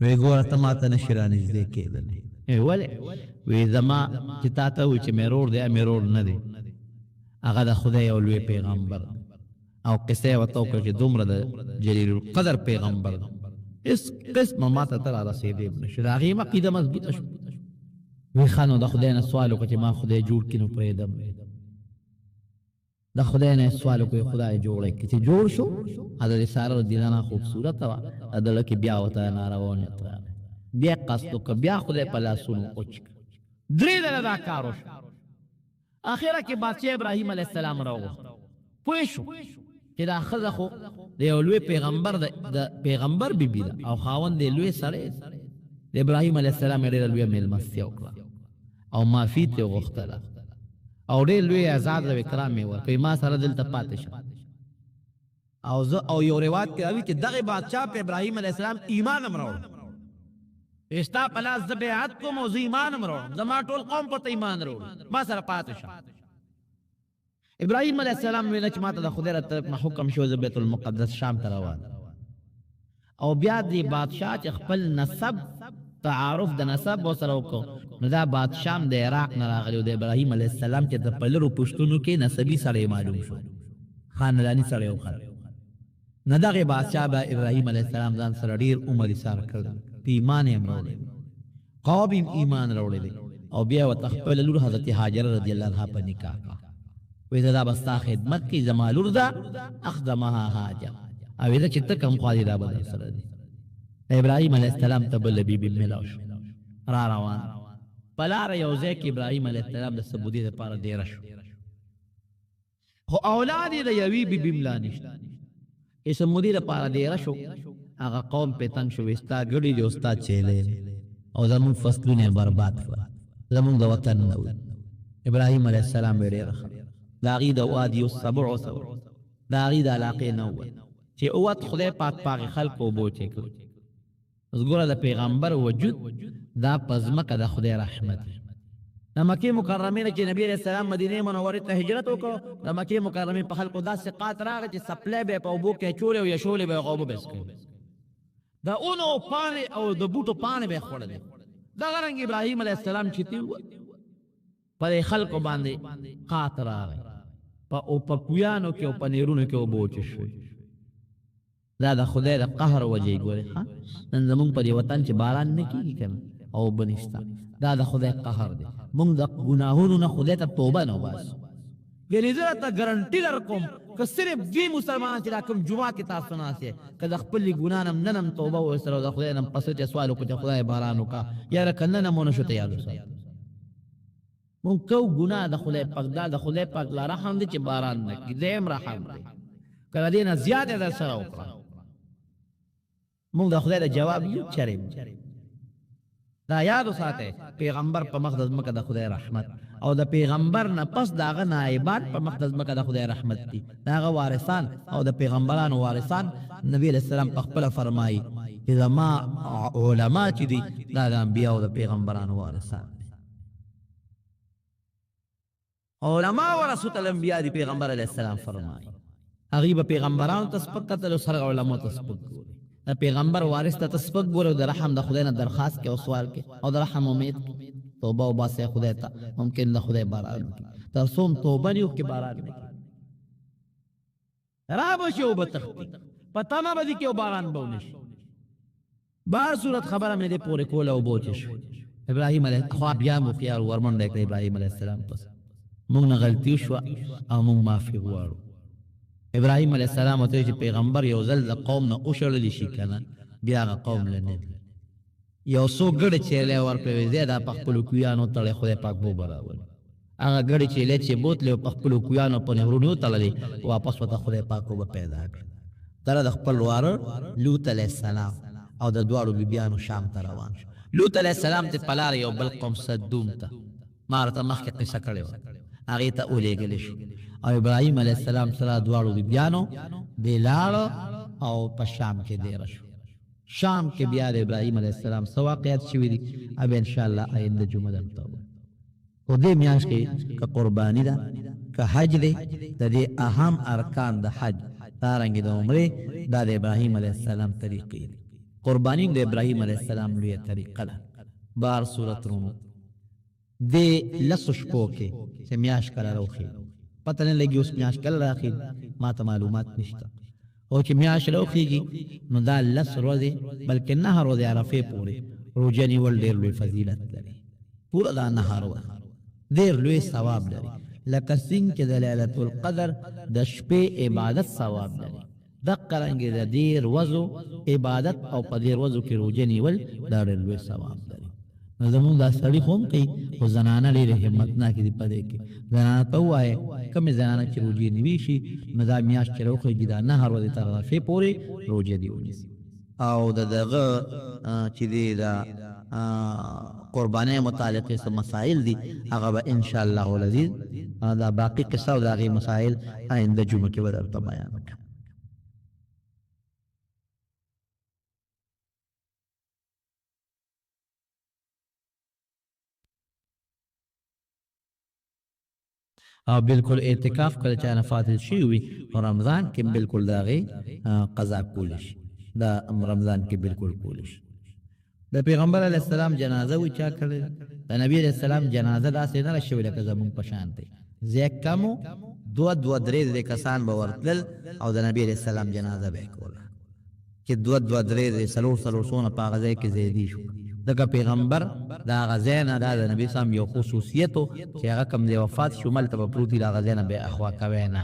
وی ګوره ته ما ته نشي رانږدې کېدلی ولې وی زما چې تا ته وایي چې مې رور دی مې رور نه دی هغه د خدای یو لوی پیغمبر او قصه یې ورته وکړه چې دومره د جلیل القدر پیغمبر دی هېڅ قسمه ما ته ته را رسېدی هم نه شي د هغې عقیده مضبوطه شوه وی ښه نو د خدای نه سوال وکړه چې ما خدای جوړ کړي نو پرېږدم د خدای نه سوال وکړو خدای جوړ کړي چې جوړ شو حضرت ساره رضی الله عنها خوبصورته وه دله کې بیا ورته نارواونیت راغی بیا قصد وکړه بیا خدای په لاسونو اوچ کړه درې ځله دا کار وشو اخره کې بادشاه ابراهیم علیه السلام راوغوښت پوه شو چې دا ښځه خو د یو لوی پیغمبر د پیغمبر بیبي ده او خاوند د لوی سړی د ابراهیم علیه السلام یې ډېره لویه مېلمستیا وکړه او معافي ترې وغوښتله او ډېر لوی اعزاز او اکرام یې ورکړ ما سره دلته پاتې شه او یو روایت کې راځي چې دغه بادشاه په ابراهیم علیه السلام ایمان هم راوړ ستا په لاس زه بیعت کوم او زه ایمان هم راوړم زما ټول قوم په ته ایمان راوړي ما سره پاتې شه ابراهیم علیه السلام ویل چې ما ته د خدای له طرف نه حکم شو زه بیت المقدس شام ته روان او بیا دې بادشاه چې خپل نسب تعارف د نسب ورسره وکړو نو دا بادشاه د عراق نه راغلی و د ابراهیم علیه السلام چې د په لرو پښتونو کې نسبي سړی معلوم شو خانداني سړی وخت نه دغه بادشاه به ابراهیم علیه السلام ځان سره ډېر عمر ایثار کړ په ایمان یې هم راوړی قوم ایمان راوړی دی او بیا ورته خپله لور حضرت هاجره رضی الله عنها په نکاح کړه وی دا به ستا خدمت کې زما لور ده اخدمها هاجر او دا چې ته کوم خوا دي دا به در سره دی ابراهیم علیه السلام ته بله بیبي میلاو شو را روان په لاره یو ځای کې ابراهیم علیه السلام د سبودي دپاره دیره شو خو اولاد یې د یوې بیبي ملا نشته چې سمودي دپاره دیره شو هغه قوم پې تنګ شو ستا ګړي دي او ستا چیلې او زمونږ فصلونه یې برباد کړه زمونږ د وطن نه وي ابراهیم علیه السلام یې ډېره ښه د هغې د وادي السبع د هغې د علاقې نه ووت چې اوت خدای پاک په هغې خلکو اوبه وچې کړي اوس ګوره د پیغمبر وجود دا په ځمکه د خدای رحمت د مکې مکرمې نه چې نبي علیه السلام مدینې منورې ته هجرت وکړو د مکې مکرمې په خلکو داسې قات راغی چې سپلی به یې په اوبو کې اچولې او یشولې به یې هغه اوبه به یې څښلې د اونو پاڼې او د بوټو پاڼې به یې خوړلې دغه رنګ ابراهیم علیه السلام چې تي په دې خلکو باندې قات راغی په پویانو کې او په نیرونو کې اوبه وچې شوې دا د خدای د قهر وجې ګورې نن زمونږ په دې وطن چې باران نه کېږي که نه او اوبه نشته دا د خدای قهر دی مونږ د ګناهونو نه خدای ته توبه نه وباسو یعنې زه راته ګرنټي درکوم که صرف دوی مسلمانان چې دا کوم جومات کې تاسو ناست یې که د خپلې ګناه نه نن هم توبه وایستله او د خدای نه پسه چې سوال وکړو چې خدای باران وکړه یاره که نن هم ونه شو ته یاد وساتو مونږ کو ګناه د خدای پاک دا د خدای پاک لا رحم دی چې باران نه کړي دی هم رحم دی که د دې نه زیات یې در سره وکړه مونږ د خدای د جواب یو چرې دا یاد وساتئ پیغمبر په مخ د ځمکه د خدای رحمت او د پیغمبر نه پس د هغه نایبات په مخ د ځمکه د خدای رحمت دي د هغه وارثان او د پیغمبرانو وارثان نبی علیه السلام په خپله فرمایي چې زما علما چې دي دا د انبیا او د پیغمبرانو وارثان علما ورثة الانبیا دي پیغمبر علیه السلام فرمایي هغوی به پیغمبرانو ته سپک کتل او سره علماو ته سپک ګوري د پیغمبر وارث ته سپک ګوري او د رحم د خدای نه درخواست کې او سوال کې او د رحم امید توبه وباسئ خدای ته ممکن د خدای باران وکړي تر څو هم توبه نه وکړي باران نه کړي را به شي اوبه تښتي په تمه به دي کې او باران به ونه شي بهر صورت خبره مې دې پورې کوله اوبه وچې شوې ابراهیم علیه خوا بیا مو خیال ورمنډه کړه ابراهیم علیه السلام پس مونږ نه غلطي وشوه او مونږ معافي غواړو. ابراهیم علیه السلام ورته چې پیغمبر یو ځل د قوم نه وشړلی شي که نه بیا هغه قوم له نه دي. یو څو ګړې چیلې ورکړې وې دا په خپلو کویانو تړی خدای پاک بو برابر. هغه ګړې چیلې چې بوتلې په خپلو کویانو په نهرونو تړلې واپس ورته خدای پاک وبه پیدا کړ. دله د خپل واره لوط علیه السلام او د دواړو بیبیانو شام ته روان شو. لوط علیه السلام ته په لاره یو بل قوم صدوم ته ما راته مخکې قصه کړې وه هغې ته ولېږلی شو او ابراهیم علیه السلام سره دواړو بیبیانو دی لاړه او په شام کې دیره شو. شام کې بیا د ابراهیم علیه السلام څه واقعات شوي دي اب انشاءالله آینده جمعه درته ووایم. خو دې میاشت کې که قرباني ده که حج دی د دې اهم ارکان د حج دارنګې د عمرې دا د ابراهیم علیه السلام طریقې دي. قرباني د ابراهیم علیه السلام لویه طریقه ده. بار صورت رونو دې لسو شپو کې چې میاشت کله راوخېږي پته نه لګي اوس میاشت کله راخېږي ما ته معلومات نشته او چې میاشت راوخېږي نو دا لس ورځې بلکې 9 ورځې عرفې پورې روژه نیول ډېر لوی فضیلت لري. پوره دا 9 ورځې ډېر لوی ثواب لري لکه څنګه چې د لیلة القدر د شپې عبادت ثواب لري دقه رنګې د دې ورځو عبادت او په دې ورځو کې روژه نیول دا ډېر لوی ثواب لري. نو زمونږ دا سړي خو هم کوي خو زنانه ډېرې همتناکې دي په دې کې. زنانه ته ووایه کومې زنانه چې روژې نیوي شي نو دا میاشت چې راوخېږي دا 9 ورځې تر عرفې پورې روژه دې ونیسي. او د دغه چې دی دا قربانۍ متعلقې څه مسائل دي هغه به انشاءالله العزیز دا باقي قصه او د هغې مسائل آینده جمعه کې به درته بیان کړم. او بالکل اعتکاف کله چا نه فاتح شي وي او رمضان کې بالکل د هغې قضا کولی شي دا رمضان کې بالکل کولی شي. د پیغمبر علیه السلام جنازه وی چا کړې د نبی علیه السلام جنازه داسې نه شوې لکه زمونږ په شان دی زیات کمو 2-3 کسان به ورتلل او د نبی علیه السلام جنازه به یې کوله چې 2-3 څلور په هغه ځای کې زیدي شو. دغه پیغمبر دا هغه ځای نه دا د نبي اسلام یو خصوصیت و چې هغه کوم دی وفات شو ملته به پروت وي د هغه ځای نه به یې اخوا کوی نه.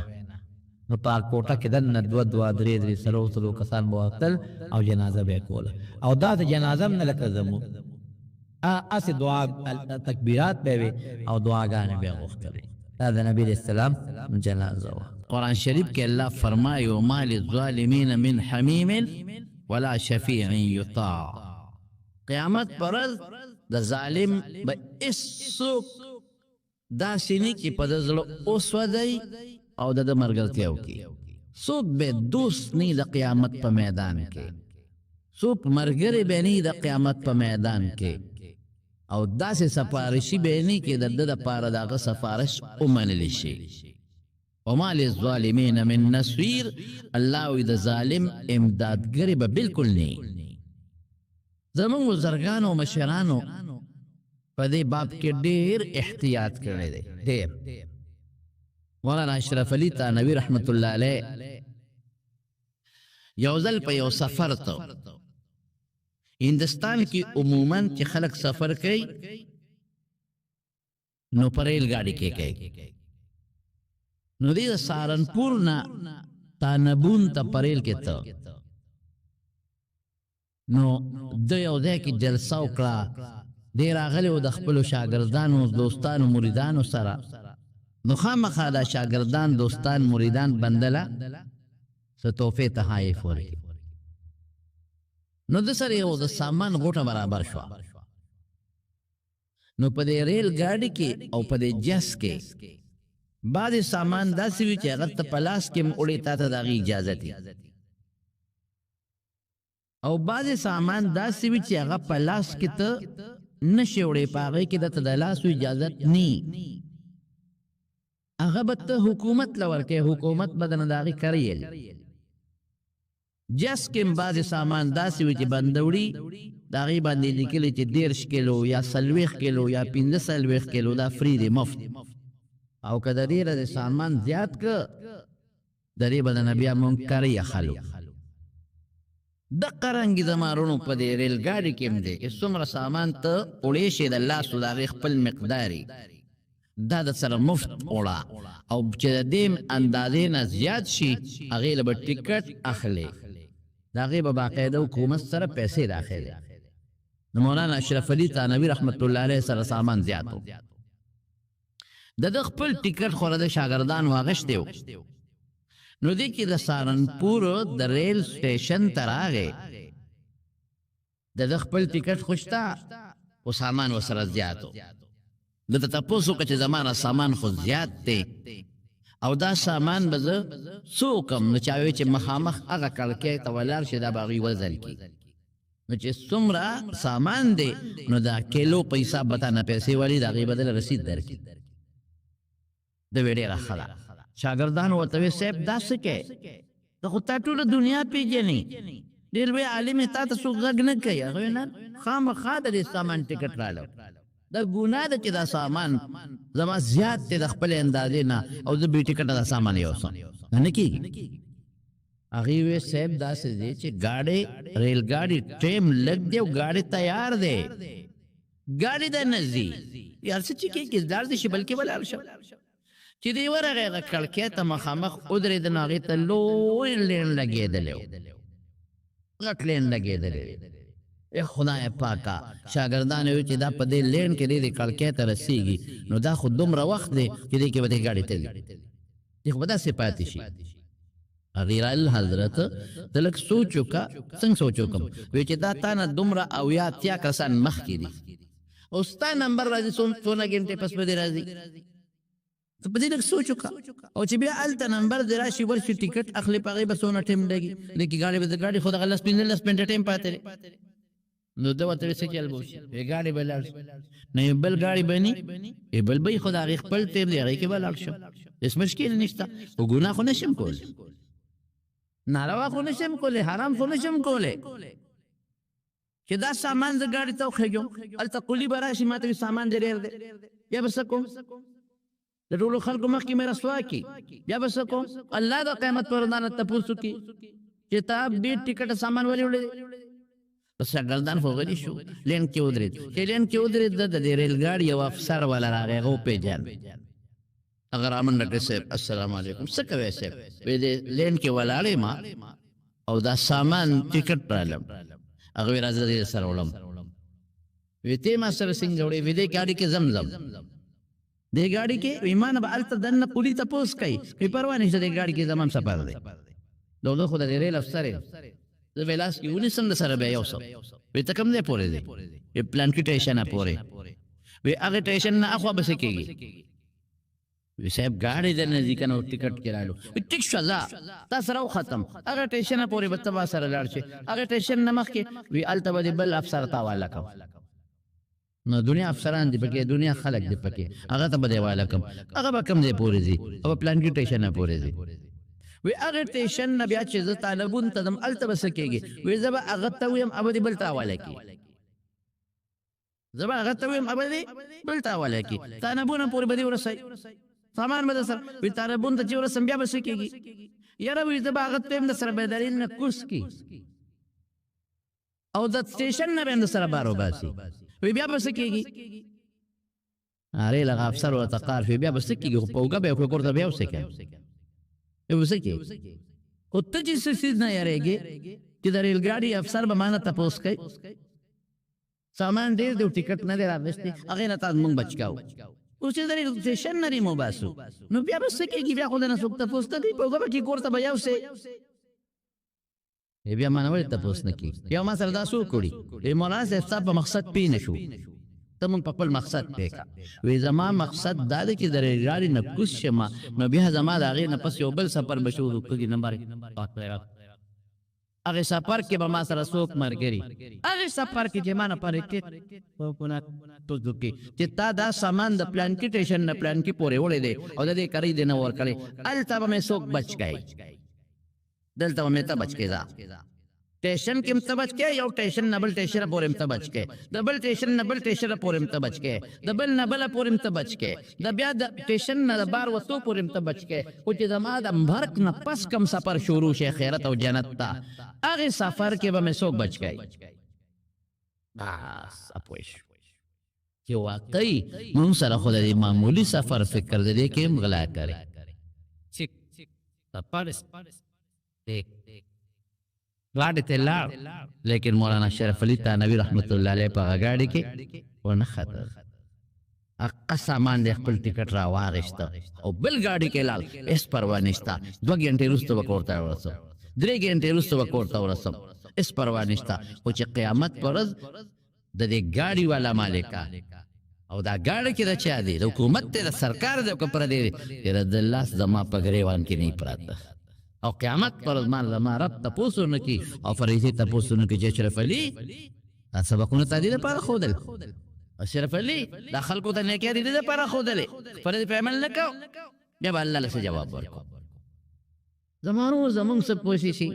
نو په کوټه کې دننه 2-3 څلور کسان به ورتل او جنازه به یې کوله او دا د جنازه هم نه لکه زمونږ هسې دعا تکبیرات به وي او دعاګانې به یې غوښتلې. دا د نبي علیه السلام جنازه وه. قرآن شریف کې الله فرمایي وما للظالمین من حمیم ولا شفیع یطاع. قیامت پرز د ظالم به هیڅوک داسې نه چې په د زړه وسوځي او د ملګرتیا وکړي. څوک به دوست نه د قیامت په میدان کې څوک ملګری به نه د قیامت په میدان کې او داسې سفارشي به نه کې د ده دپاره د هغه سفارش ومنلی شي. وما للظالمین من نصیر الله وایي د ظالم امدادګرې به بالکل نه. زمونږ بزرګانو او مشرانو په دې باب کې ډېر احتیاط کړی دی ډېر. مولانا اشرف علي تانوي رحمت الله علیه یو ځل په یو سفر ته هندوستان کې عموماً چې خلک سفر کوي نو په ریل ګاډي کې کوي. نو دې د سهارنپور نه تانبون ته په ریل کې ته نو د یو ځای کې جلسه وکړه. دی راغلی و د خپلو شاګردانو دوستانو مریدانو سره. نو خامخا دا شاګردان دوستان مریدان بندله څه تحفې تحایف ورکړي. نو د سره یو د سامان غوټه برابر شوه. نو په دې ریل ګاډي کې او په دې جس کې بعضې سامان داسې وي چې هغه ته په لاس کې وړې تا ته د هغې اجازت وي او بعضې سامان داسې وي چې هغه په لاس کې ته نشې وړې په هغې کې درته د لاسو اجازت نی. هغه به ته حکومت له ورکوې حکومت به درنه د هغې کریل. جس کې هم بعضې سامان داسې وي چې بندوړي د هغې باندې لیکلي چې 30 کیلو یا 40 کیلو یا 45 کیلو دا فری دی مفت. او که د دې د سامان زیات که د دې به درنه بیا مونږ کری اخلو. دقه رنګې زمارونو په دې ریل ګاډي کې هم دی چې څومره سامان ته وړې شي د لاسو د هغې خپل مقداري دا د سره مفت وړه او چې د دې اندازې نه زیات شي هغې له به ټکټ اخلي د هغې به باقاعده حکومت سره پیسې راخلي د مولانا اشرف علي تانوي رحمت الله علیه سره سامان زیات و د ده خپل ټکټ خو د شاګردانو اخیستی و نو دې کې د سهارنپور د ریل سټیشن ته راغی د ده خپل ټکټ خو شته خو سامان ورسره زیات و د ته تپوس وکړه چې زما نه سامان خو زیات دی او دا سامان به زه څه وکړم نو چا وایي چې مخامخ هغه کړکۍ ته ولاړ شي دا به هغوی وزل کي نو چې څومره سامان دی نو دا کیلو په حساب به تا نه پیسې والي د هغې به دله رسید درکړي د وی ډېره ښه ده شاګردانو ورته وی صاحب دا څه کوې ته خو تا ټوله دنیا پېژنې ډېر لوی عالم یې تا ته څوک غږ نه کوي هغه وی نه خامخا د دې سامان ټکټ راړو دا ګناه ده چې دا سامان زما زیات دی د خپلې اندازې نه او زه بې ټکټه دا سامان یوسم نه کېږي هغې وی صاحب داسې دی چې ګاډی ریل ګاډي ټیم لږ دی او ګاډی تیار دی ګاډي ته نه ځي یار څه چې کېږي ځار دي شي بلکې ولاړ شه چې دی ورغی هغه کړکۍ ته مخامخ ودرېده نو هغې ته لوی لین لګېدلی و غټ لین لګېدلی ای خدای پاکه شاګردان وی چې دا په دې لین کې دې کړکۍ ته رسېږي نو دا خو دومره وخت دی چې دې کې به دې ګاډي ته ځي دې خو به داسې پاتې شي غیر حضرت ته لږ سوچ وکړه څنګه سوچ وکړم وی چې دا تا نه دومره اویا اتیا کسان مخکې دي او ستا نمبر راځي څونه ګنټې پس به دې راځي ته په دې لږ سوچ وکړه او چې بیا هلته نمبر دې راشي ورشي ټکټ اخلي په هغې به څونه ټایم لګي لیکن ګاډي به د ګاډي خو دغه 15 منټه ټایم پاتې دی نو ده ورته وایي څه چل به وشي وایي ګاډي به لاړ شي نه یو بل ګاډي به ني بل به یې خو د هغې خپل ټایم دی هغې کې به لاړ شم هېڅ مشکل نشته خو ګناه خو نشم کولی ناروا خو نشم کولی حرام خو نشم کولی چې دا سامان زه ګاډي ته وخېږم هلته قولي به راشي ما ته وي سامان دې ډېر دی بیا به څه کوم د ټولو خلکو مخکې مې رسوا کړي بیا به څه کوم الله د قیامت پر ورځ نه تپوس وکړي چې تا ډېر ټکټه سامان ولې وړی بس شاګردان خو غلي شو لین کې ودرېد چې لین کې ودرېد د دې ریل ګاډي یو افسر والا راغی هغه وپېژاند هغه رامنډه کړې صاحب السلام علیکم څه کوې صاحب وی دې لین کې ولاړ یم او دا سامان ټکټ راړلم هغه وی راځه دې سره وړم وی ته ما سره څنګه وړې وی دې ګاډي کې زمزم دې ګاډي کې ایمان به هلته دننه پولي تپوس کوي وی پروا نشته دې ګاډي کې زمام سفر دی دغه خو د ریل افسر یم زه وی لاس کې ونیسم د سره بیا یوسم وی ته کوم ځای پورې دی وی پلان کې ټیشن پورې وی هغه ټیشن نه اخوا به څه کېږي وی صاحب ګاډي درنه ځي که نه ټکټ کې راړو وی ټیک شوه ځه تا سره وختم هغه ټیشن پورې به ته ما سره لاړ شي هغه ټیشن نه مخکې وی هلته به دې بل افسر ته حواله کړم نو دنیا افسران دی پکې دنیا خلق دی پکې هغه ته به دې حواله کړم هغه به کوم ځای پورې ځي او پلان کې ټیشن نه پورې ځي وی هغه ټیشن نه بیا چې زه طالبون ته ځم هلته به څه کېږي وی زه به هغه ته ویم هغه به دې بل ته حواله کړي زه به هغه ته ویم هغه به دې بل ته حواله کړي طالبونه پورې به دې ورسوي سامان به در سره وی طالبون ته چې ورسم بیا به څه کېږي یاره وی زه به هغه ته یم د سره به دلیل نه کوز کړي او د سټیشن نه به هم د سره بار وباسي وی بیا به څه کېږي ارې لغه افسر ورته قار وی بیا به څه کېږي خو په اوږه به یې کړو کور ته بیا وڅې کوي به څه کېږي خو ته چې څه څیز نه یارېږې چې د ریل ګاډي افسر به ما نه تپوس کوي سامان ډېر دی ټکټ نه دی راغوښتی هغې نه تاسو مونږ بچ کوو اوس چې د ریل سټیشن نه ریم وباسو نو بیا به څه کېږي بیا خو د نه څوک تپوس نه کوي په اوږه به کې کور ته به یوسې بیا ما نه ولې تپوس نه کېږي بیا ما سره دا څوک وړي مولانا صاحب ستا په مقصد پوه نه شو ته مونږ په خپل مقصد پوه کړه وی زما مقصد دا دی چې د ریل ګاډي نه کوز شمه نو بیا زما د هغې نه پس یو بل سفر به شروع کړي نمبر هغې سفر کې به ما سره څوک ملګري هغې سفر کې چې ما نه پرېږدې چې تا دا سامان د پلانکي ټیشن نه پلانکي پورې وړی دی او د دې کرۍ دې نه ورکړی هلته به مې څوک بچ کوي دلته به مې ته بچ کې ځه ټیشن کې هم ته بچ کې یو ټیشن نه بل ټیشنه پورې هم ته بچ کې د بل ټیشن نه بل ټیشنه پورې هم ته بچ کې د بل نه بله پورې هم ته بچ کې د بیا د ټیشن نه د بار وتو پورې هم ته بچ کې خو چې زما د مرګ نه پس کم سفر شروع شي خیرت او جنت ته هغې سفر کې به مې څوک بچ کوي بس اپوه شو چې واقعي مونږ سره خو د معمولی سفر فکر دی کې هم غلا کوي چک سفر غاڑی ته لاړ لیکن مولانا شرف علی تانوی رحمت الله علیه په غاڑی کې ونه خطر اقا سامان د خپل ټیکټ را واغشته او بل غاڑی کې لال اس پروا نشتا 2 غنټې وروسته وکورتا ورسم 3 غنټې وروسته وکورتا ورسم اس پروا نشتا او چې قیامت پرز د دې غاڑی والا مالکا او دا غاڑی کې د چا دی د حکومت ته د سرکار د پر دی د الله زما په غریوان کې نه پراته او قیامت پر زمان زما رب تپوسو نکی او فریضی تپوسو نکی چې شرف علی دا سبقونه تا دی د پاره خودل اشرف علی دا خلکو ته نه کې دی د پاره خودل فرض په عمل نکاو بیا به الله له جواب ورکو زمانو زمون څه پوښی شي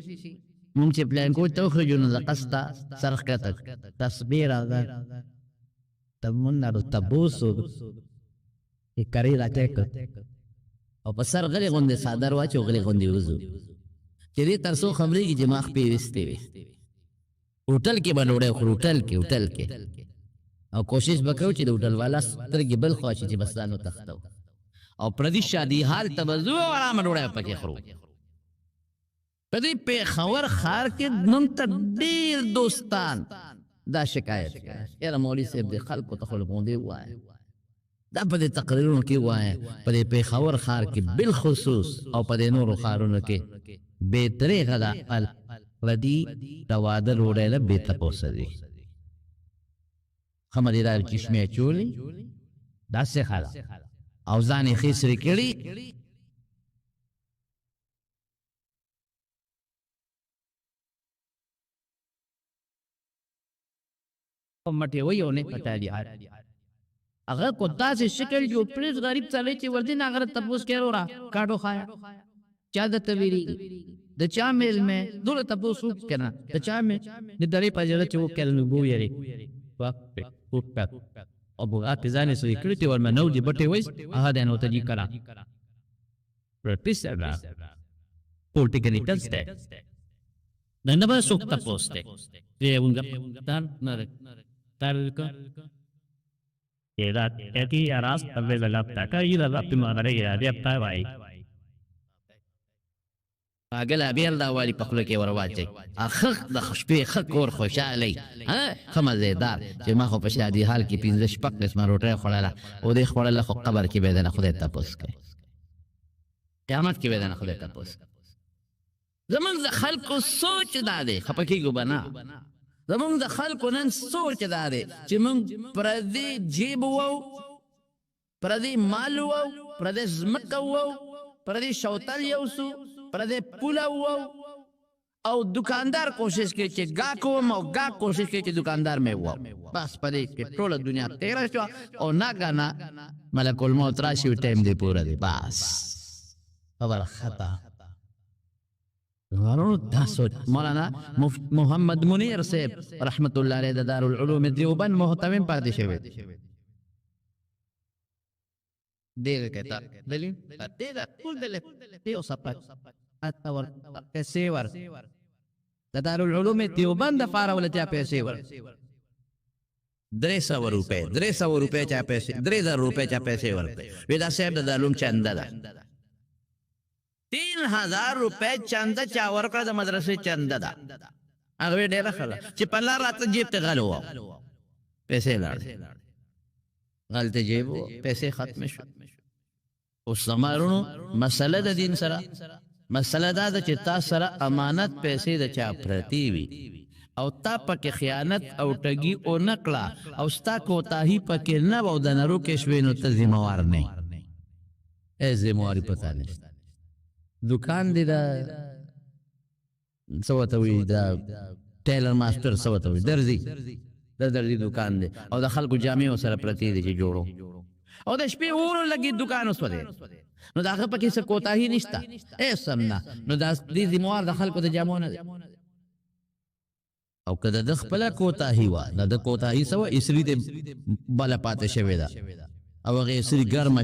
مونږ چې پلان کو ته خو جون د قستا سرخ کته تصویر دا تمنا تبوسو ای کری راټک او په سر غلی غوندې صادر واچو غلی غوندې وزو چې دې تر څو خبرې کې دماغ پیوستې وي هوټل کې به ډوډۍ خورو هوټل کې او کوشش وکړو چې د هوټل والا سترګې بل خوا شي چې بس ځان وتښتو او پردي شادي حال ته به ځو او ارامه ډوډۍ پکې خورو په دې پېښور ښار کې نن ته ډېر دوستان دا شکایت یاره مولوي صاحب د خلکو ته خو غوندې ووایه دا په دې تقریرونو کې وایه په دې پېښور ښار کې بالخصوص او په دې نورو ښارونو کې بېدریغه ده پردي د واده ډوډۍ نه بې تپوسه دي ښه مدیدار چشمې اچولي داسې ښه ده او ځان یې ښې سرې کړي مټې وي او نه پټالي اگر کو داسې شکل جو پلیز غریب سړی چې ورځي نه اگر تپوس کې ورا کاټو خایا چا د تویری د چا میل مې دوله تپوس وکړه د چا مې د درې پجره چې وکړل بو یری وقت وکړ او بوغات ځانې سوي کړی چې ور منو دی بټي وایس هغه دنه ته جی کړه پرپیس را پولیټیکلی ټسټ دنه به سوک تپوس ته یې ونګ تر Era aquí aras ave la lapta ka ira la pima gare ya de apta vai اگل ابیل دا والی پخلو کې ورواچي اخخ د خشبې خک ور خوشالي ها خمزیدار چې ما خو په شادي حال کې 15 شپږ قسمه روټه خوړله او دې خوړله خو قبر کې به نه خدای تاسو کوي قیامت کې به نه خدای تاسو زمونږ د خلکو سوچ دا دی خپکیږو بنا زمونږ د خلکو نن سوچ دا دی چې مونږ پردي جیب وو پردي مال وو پردي زمکه وو پردي شوتل یوسو پردي پولا وو او دکاندار کوشش کوي چې گا کوم او گا کوشش کوي چې دکاندار مې وو بس پدې کې ټول دنیا تیرا شو او ناګانا ملک الموت راشي ټیم دی پورا دی بس خبر خطا مولانا محمد منیر صاحب رحمت الله علیه د دارالعلوم دیوبند محتمم پاتې شوی دغه کتاب دلیل دغه ټول دلیل دیو صفات اتور پیسې ور د دارالعلوم دیوبند لپاره ولته پیسې ور 300 روپے چا پیسې 3000 روپے چا پیسې ورته ودا صاحب د دارالعلوم چنده ده 3000 روپے چنده چا ورکړه د مدرسې چنده ده هغه ډېر خلا چې په لار راته جیب ته غلو پیسې لاړ غلطه جیب پیسې ختم شو اوس زمارونو مسله د دین سره مسله دا چې تاسو سره امانت پیسې د چا پرتی وي او تا پکې خیانت او ټګي او نکړه او ستا کوتاهي پکې نه و د نرو کې شوي نو ته ذمہوار نه ای ذمہواری پتا نشته دکان دی دا سوتوي دا ټیلر ماستر سوتوي درزي دکان دی او د خلکو جامع سره پرتی دي چې جوړو او د شپې ورو لګي دکان وسوده نو دا هغه پکې څه کوتاهي نشته اے سمنا نو دا دې ذمہوار د خلکو د جامو نه او کله د خپل کوتاهي وا د کوتاهي سو اسری دې بل پاتې شوی دا او هغه اسری ګرم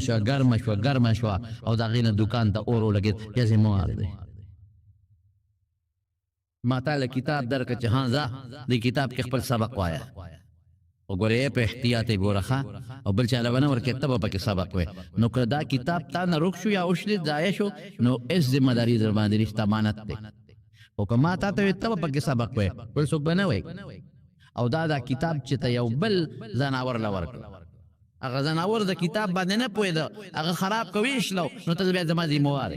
شو او دا غینه دکان ته اورو لګي یزه موار دی ما تعالی کتاب درک چې ها ځه د کتاب کې خپل سبق وایا وګوره په احتیاط ګورخه او بل چاله ونه ورکه تبه پکې سبق وي نو که دا کتاب تا نه روک شو یا اوښلی ضایع شو نو اس ذمہ داری در باندې رښتا امانت دی او که ما تا ته تبه پکې سبق وي بل څوک به نه وي او دا کتاب چې ته یو بل ځناور له ورکړه هغه ځناور د کتاب باندې نه پوهېده هغه خراب کوي شلو نو ته بیا زما ذموار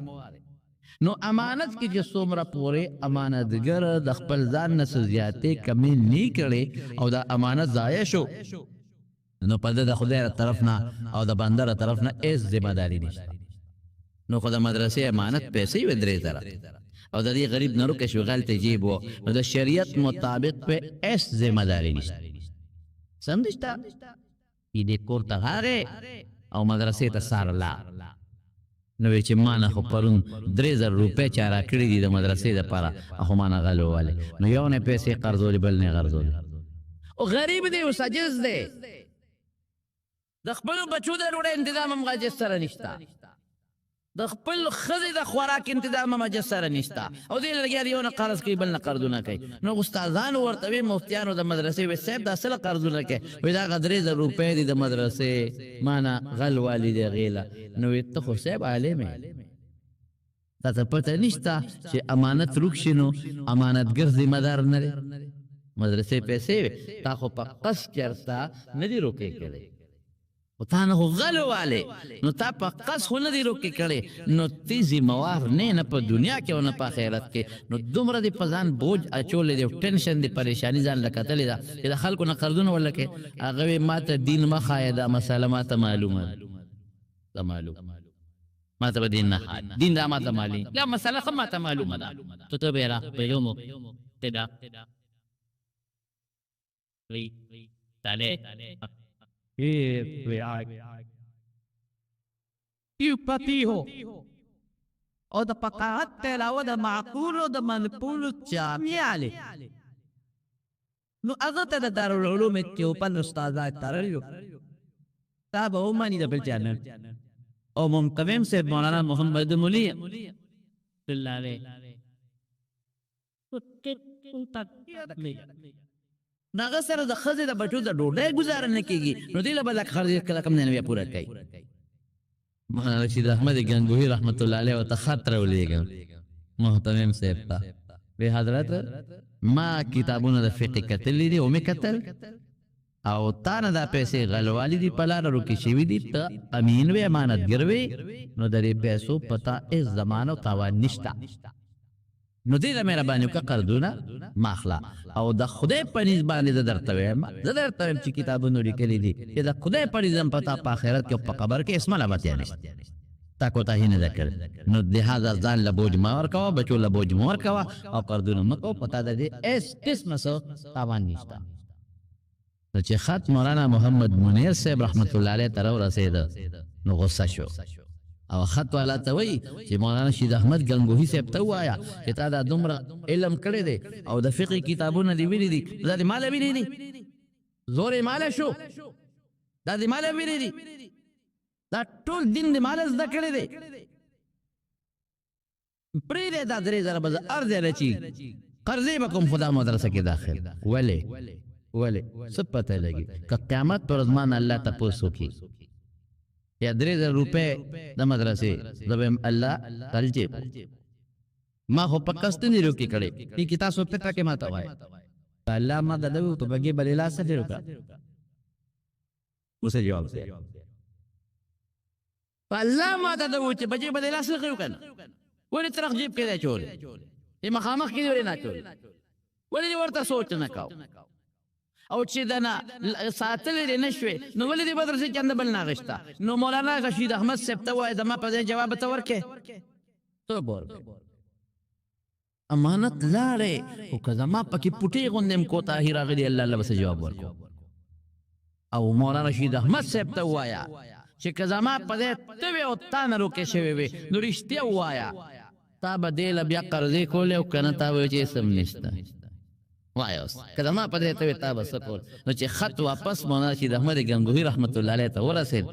نو امانت کې چې څومره پورې امانتګر د خپل ځان نه څه زیاتې کمې نه کړې او دا امانت ضایع شو نو په د خدای طرف نه او د بنده طرف نه هیڅ ذمہ داری نشته نو خو د مدرسې امانت پیسې وې 3000 او د دې غریب نه روکه شو غلط جیب وو نو د شریعت مطابق په هیڅ ذمہ داری نشته سمجھتا دې کور ته هغه او مدرسې ته سار لا نو چې مانه خو پرون 3000 روپے چارا کړی دي د مدرسې لپاره هغه مانه غلو والے نو یو نه پیسې قرضول بل نه قرضول او غریب دی او ساجز دی د خپل بچو د وړ تنظیم هم غاجس سره نشتا د خپل خزې د خوراک تنظیم هم غاجس سره نشتا او دې لګیا یو نه قرض کوي بل نه قرضونه کوي نو استادان ورته مفتیانو د مدرسې و صاحب د اصل قرضونه کوي وې دا 3000 روپے دي د مدرسې معنا غل والد غیلا نو ته خو صاحب عالم تا ته پته نشتا چې امانت روښینو امانتګر ذمہ دار نه مدرسې پیسې تا خو په قص چرتا نه دی روکې کړي او تا نه غلو والے نو تا په قص خو نه دی روکې کړي نو تی ذمہوار نه په دنیا کې او نه په آخرت کې نو دومره دی پزان بوج اچولې دی ټینشن دی پریشانی ځان لکتلې دا چې خلکو نه قرضونه ولکه هغه ماته دین مخایه دا مسله ماته معلومه دا معلوم ماته به دین نه دین دا ماته مالی لا مسله خو ماته معلومه ده ته بیره په یومو تدا وی تاله یو پتی هو او د فقاهت علاوه د معقول او د منقول جامعاله نو هغه ته د دارالعلوم دیوبند استادان ترلو تا به ومني د بل چانل او منقوم سے مولانا محمد مولی الله علیه ناغه سره د خزې د بچو د ډوډۍ گزاره نه کیږي نو دی له بل خرج کله کم نه پورا کوي مولانا رشید احمد گنگوہی رحمت الله علیه وتخاطر ولېګم محترم صاحب ته به حضرت ما کتابونه د فقه کتلې دي او می کتل او تا نه دا پیسې غلوالي دي په لار روکې شوي دي ته امین وي امانتګر وي نو د دې پیسو پتا اس زمانو تاوان نشته نو دې له مهرباني وکړه قرضونه ماخلا او د خدای په نسبت باندې درته وایم چې کتابونه لیکلي دي چې د خدای په نسبت پتا په آخرت کې په قبر کې اسمه لا بچی نشته تا کو ته نه ذکر نو لہذا ځان له بوج ما ورکوا بچو له بوج ما ورکوا او قرضونه مکو پتا د دې اس قسمه سو تاوان نشته چې خط مولانا محمد منیر صاحب رحمت الله علیه تر ورسید نو غصه شو او خط والا ته وی چې مولانا شید احمد گنگوہی صاحب ته وایا چې تا دا دومره علم کړی دی او د فقہ کتابونه دی ویلي دي دا د مال ویلي دي زور مال شو دا د مال ویلي دي دا ټول دین د مال زده کړی دی پرې دا درې زره بز ارزه رچی قرضې به کوم خدا مدرسه کې داخل ولی سپته لګي که قیامت پر ازمان الله تاسو کی یا 3000 روپے د مدرسې زبم الله تلجه ما هو پکست نه روکی کړي کی تاسو پته کې ماته وای الله ما ددو ته بګي بلیلا سره روکا اوسه جواب الله ما ددو چې بګي بلیلا سره روکا ولې ترخ جیب کې دی چول ای مخامخ کې ولې نه چول ولې ورته سوچ نه کاو او چې دنا ساتل لري نشوي نو ولې د مدرسې چند بل نه غشتا نو مولانا رشید احمد صاحب ته وای دما په جواب ته ورکه تو بور امانت لاره او کله ما پکې پټي غوندم کو طاهر غلی الله الله بس جواب ورکو او مولانا رشید احمد صاحب ته وایا چې کله ما په ته او تان روکه شوی وي نو رښتیا وایا تا بدل بیا قرضې کول او کنه تا وای چې سم نشته وایوس کله ما په دې ته تا بس کول نو چې خط واپس مولانا رشید احمد گنگوہی رحمت الله علیه ته ورسید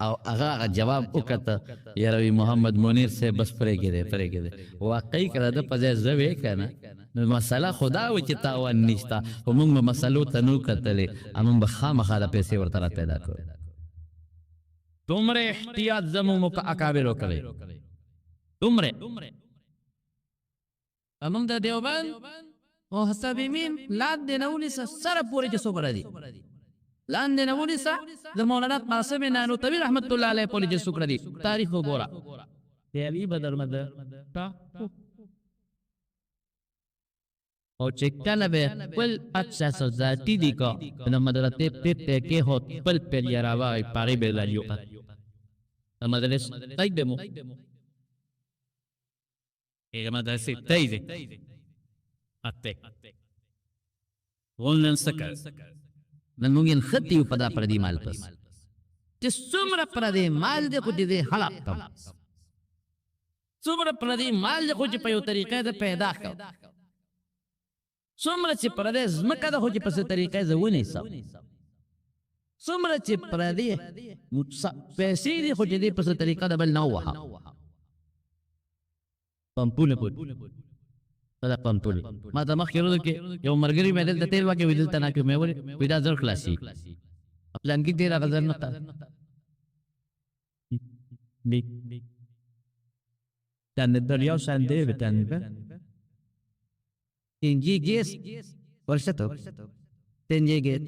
او هغه جواب وکړه یاروی محمد منیر سے بس پرې کېده واقعي کړه د پځه زوی کنه نو مسله خدا و چې تاوان نشته خو موږ به مسلو ته نو کتلې موږ به خامخا د پیسې ورته را پیدا کړو دومره احتیاط زموږ په اکابرو کوي دومره موږ د دیوبند او حسابیمین لاندې نه ونیسه سره پورې چې څومره دي لاندې نه ونیسه د مولانا قاسم نانوتوي رحمت الله علیه پورې چې څومره دي تاریخ وګوره دی بدر مده او چې کله به خپل اکسس ذاتي دي کا نو مدرسې په کې هو خپل په یراوا پاره به لایو مدرسې تای دمو هغه مدرسې تای دي اته ولنن سکه نن موږ خطي په دا پردي مال پس چې څومره پردي مال دې خو دې حلق کم څومره پردي مال دې خو چې په یو طریقې ده پیدا کړ څومره چې پردي زمکه ده خو چې په څه طریقې زونه سم څومره چې پردي پیسې دې خو چې دې په څه طریقې ده بل نه وها پمپونه دا پمپونه ما ته مخ کړو کې یو مرګري مې دلته تیل واکه ودلته نه کې مې وې دا ځل خلاصي پلان کې تیرا غزر نه تا تن دریاو سنده وتن تنجي جيس ورشتو تنجي جيس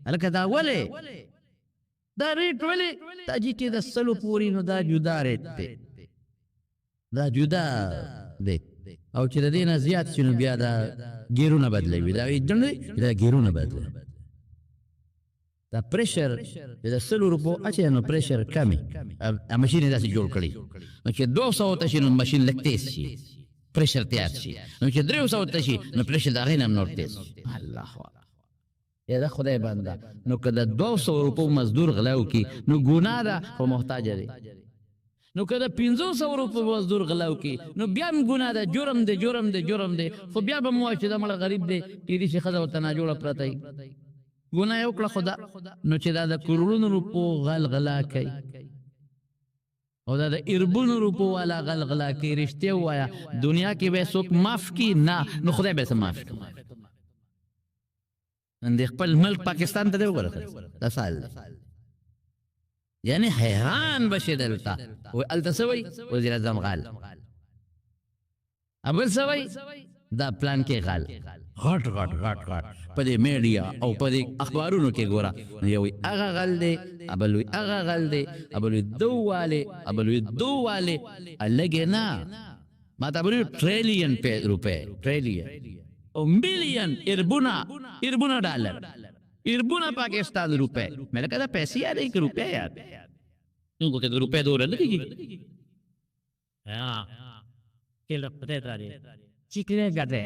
الکه دا ولې دا ریټ ولې تاجی چې د سلو پوری نو دا جدا ریټ دی دا جدا دی او چې د دې نه زیات شنو بیا دا ګیرونه بدلوي دا ویډنه دا ګیرونه بدلوي دا پریشر د سلو روپو اچې نو پریشر کمی ا ماشين داسې جوړ کړي نو چې 200 ته شنو ماشين لکتیس شي پریشر تیار شي نو چې 300 ته شي نو پریشر دا غینم نور تیز الله یا دا خدای بنده نو کله 200 روپو مزدور غلاو کی نو ګناه ده او محتاج دی نو کله 500 روپو مزدور غلاو کی نو بیا هم ګناه ده جرم دی خو بیا به مو چې دا مړ غریب دی دې شي خزه وته نه جوړه پرتای ګناه یو کړه خدا نو چې دا د کروڑونو روپو غلغلا کوي او دا د اربونو روپو والا غلغلا کوي رښتیا وایا دنیا کې به څوک معاف کی نه نو خدای به معاف کوي ان د خپل ملک پاکستان ته وګورئ دا سال یعنی حیران بشي دلته او التسوي وزیر اعظم غال ابل سوي دا پلان کې غال غټ په دې میډیا او په دې اخبارونو کې ګورا یو هغه غل دی ابلوي هغه غل دی ابلوي دوواله الګنا ما ته بری ټریلیون روپے ټریلیون او مليون اربونا ډالر اربونا پاکستان روپے میں نے کہا پیسے یاد ہے کہ روپے یاد ان کو کہ روپے دور لگے گی ہاں کہ لو پتہ تارے چیکنے گدے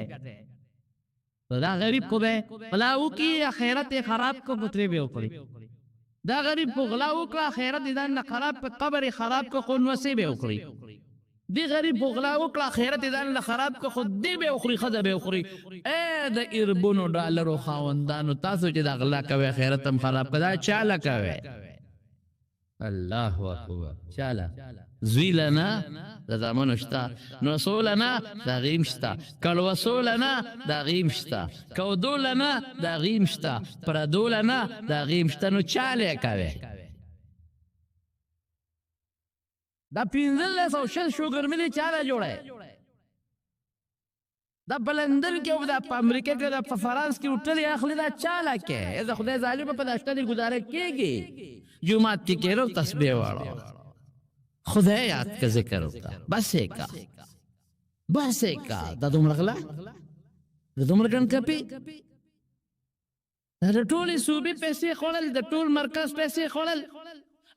دا غریب کو بے بلاو کی آخرت خراب کو بترے بے اوپری دا غریب کو غلاو کا آخرت دان خراب قبر خراب کو خون وسی بے اوپری دی غریب کو غلاو کا آخرت دان خراب کو خود دی بے اوپری خدا بے اوپری اے دا اربونو ډالرو خاوندانو تاسو چې دا غلا کوي آخرت هم خراب کدا چاله کوي الله اکبر چاله زویلنا دا زمانو شتا نرسولنا دا غیم شتا کلوسولنا دا غیم شتا کودولنا دا غیم شتا پردولنا دا غیم شتا نو چاله کوي دا 15 شل شوګر ملي چاله جوړه دا بلندر کې او دا په امریکا کې دا په فرانس کې وټلې اخلي دا چاله کې اذا خدای ظالم په داشتنی گزاره کېږي جمعات کې کېرو تسبیح واړو خدای یاد کا ذکر ہوتا بس ایک کا دا دومره غلا دا دومره ګن کپی دا ټولې صوبې پیسې خړل د ټول مرکز پیسې خړل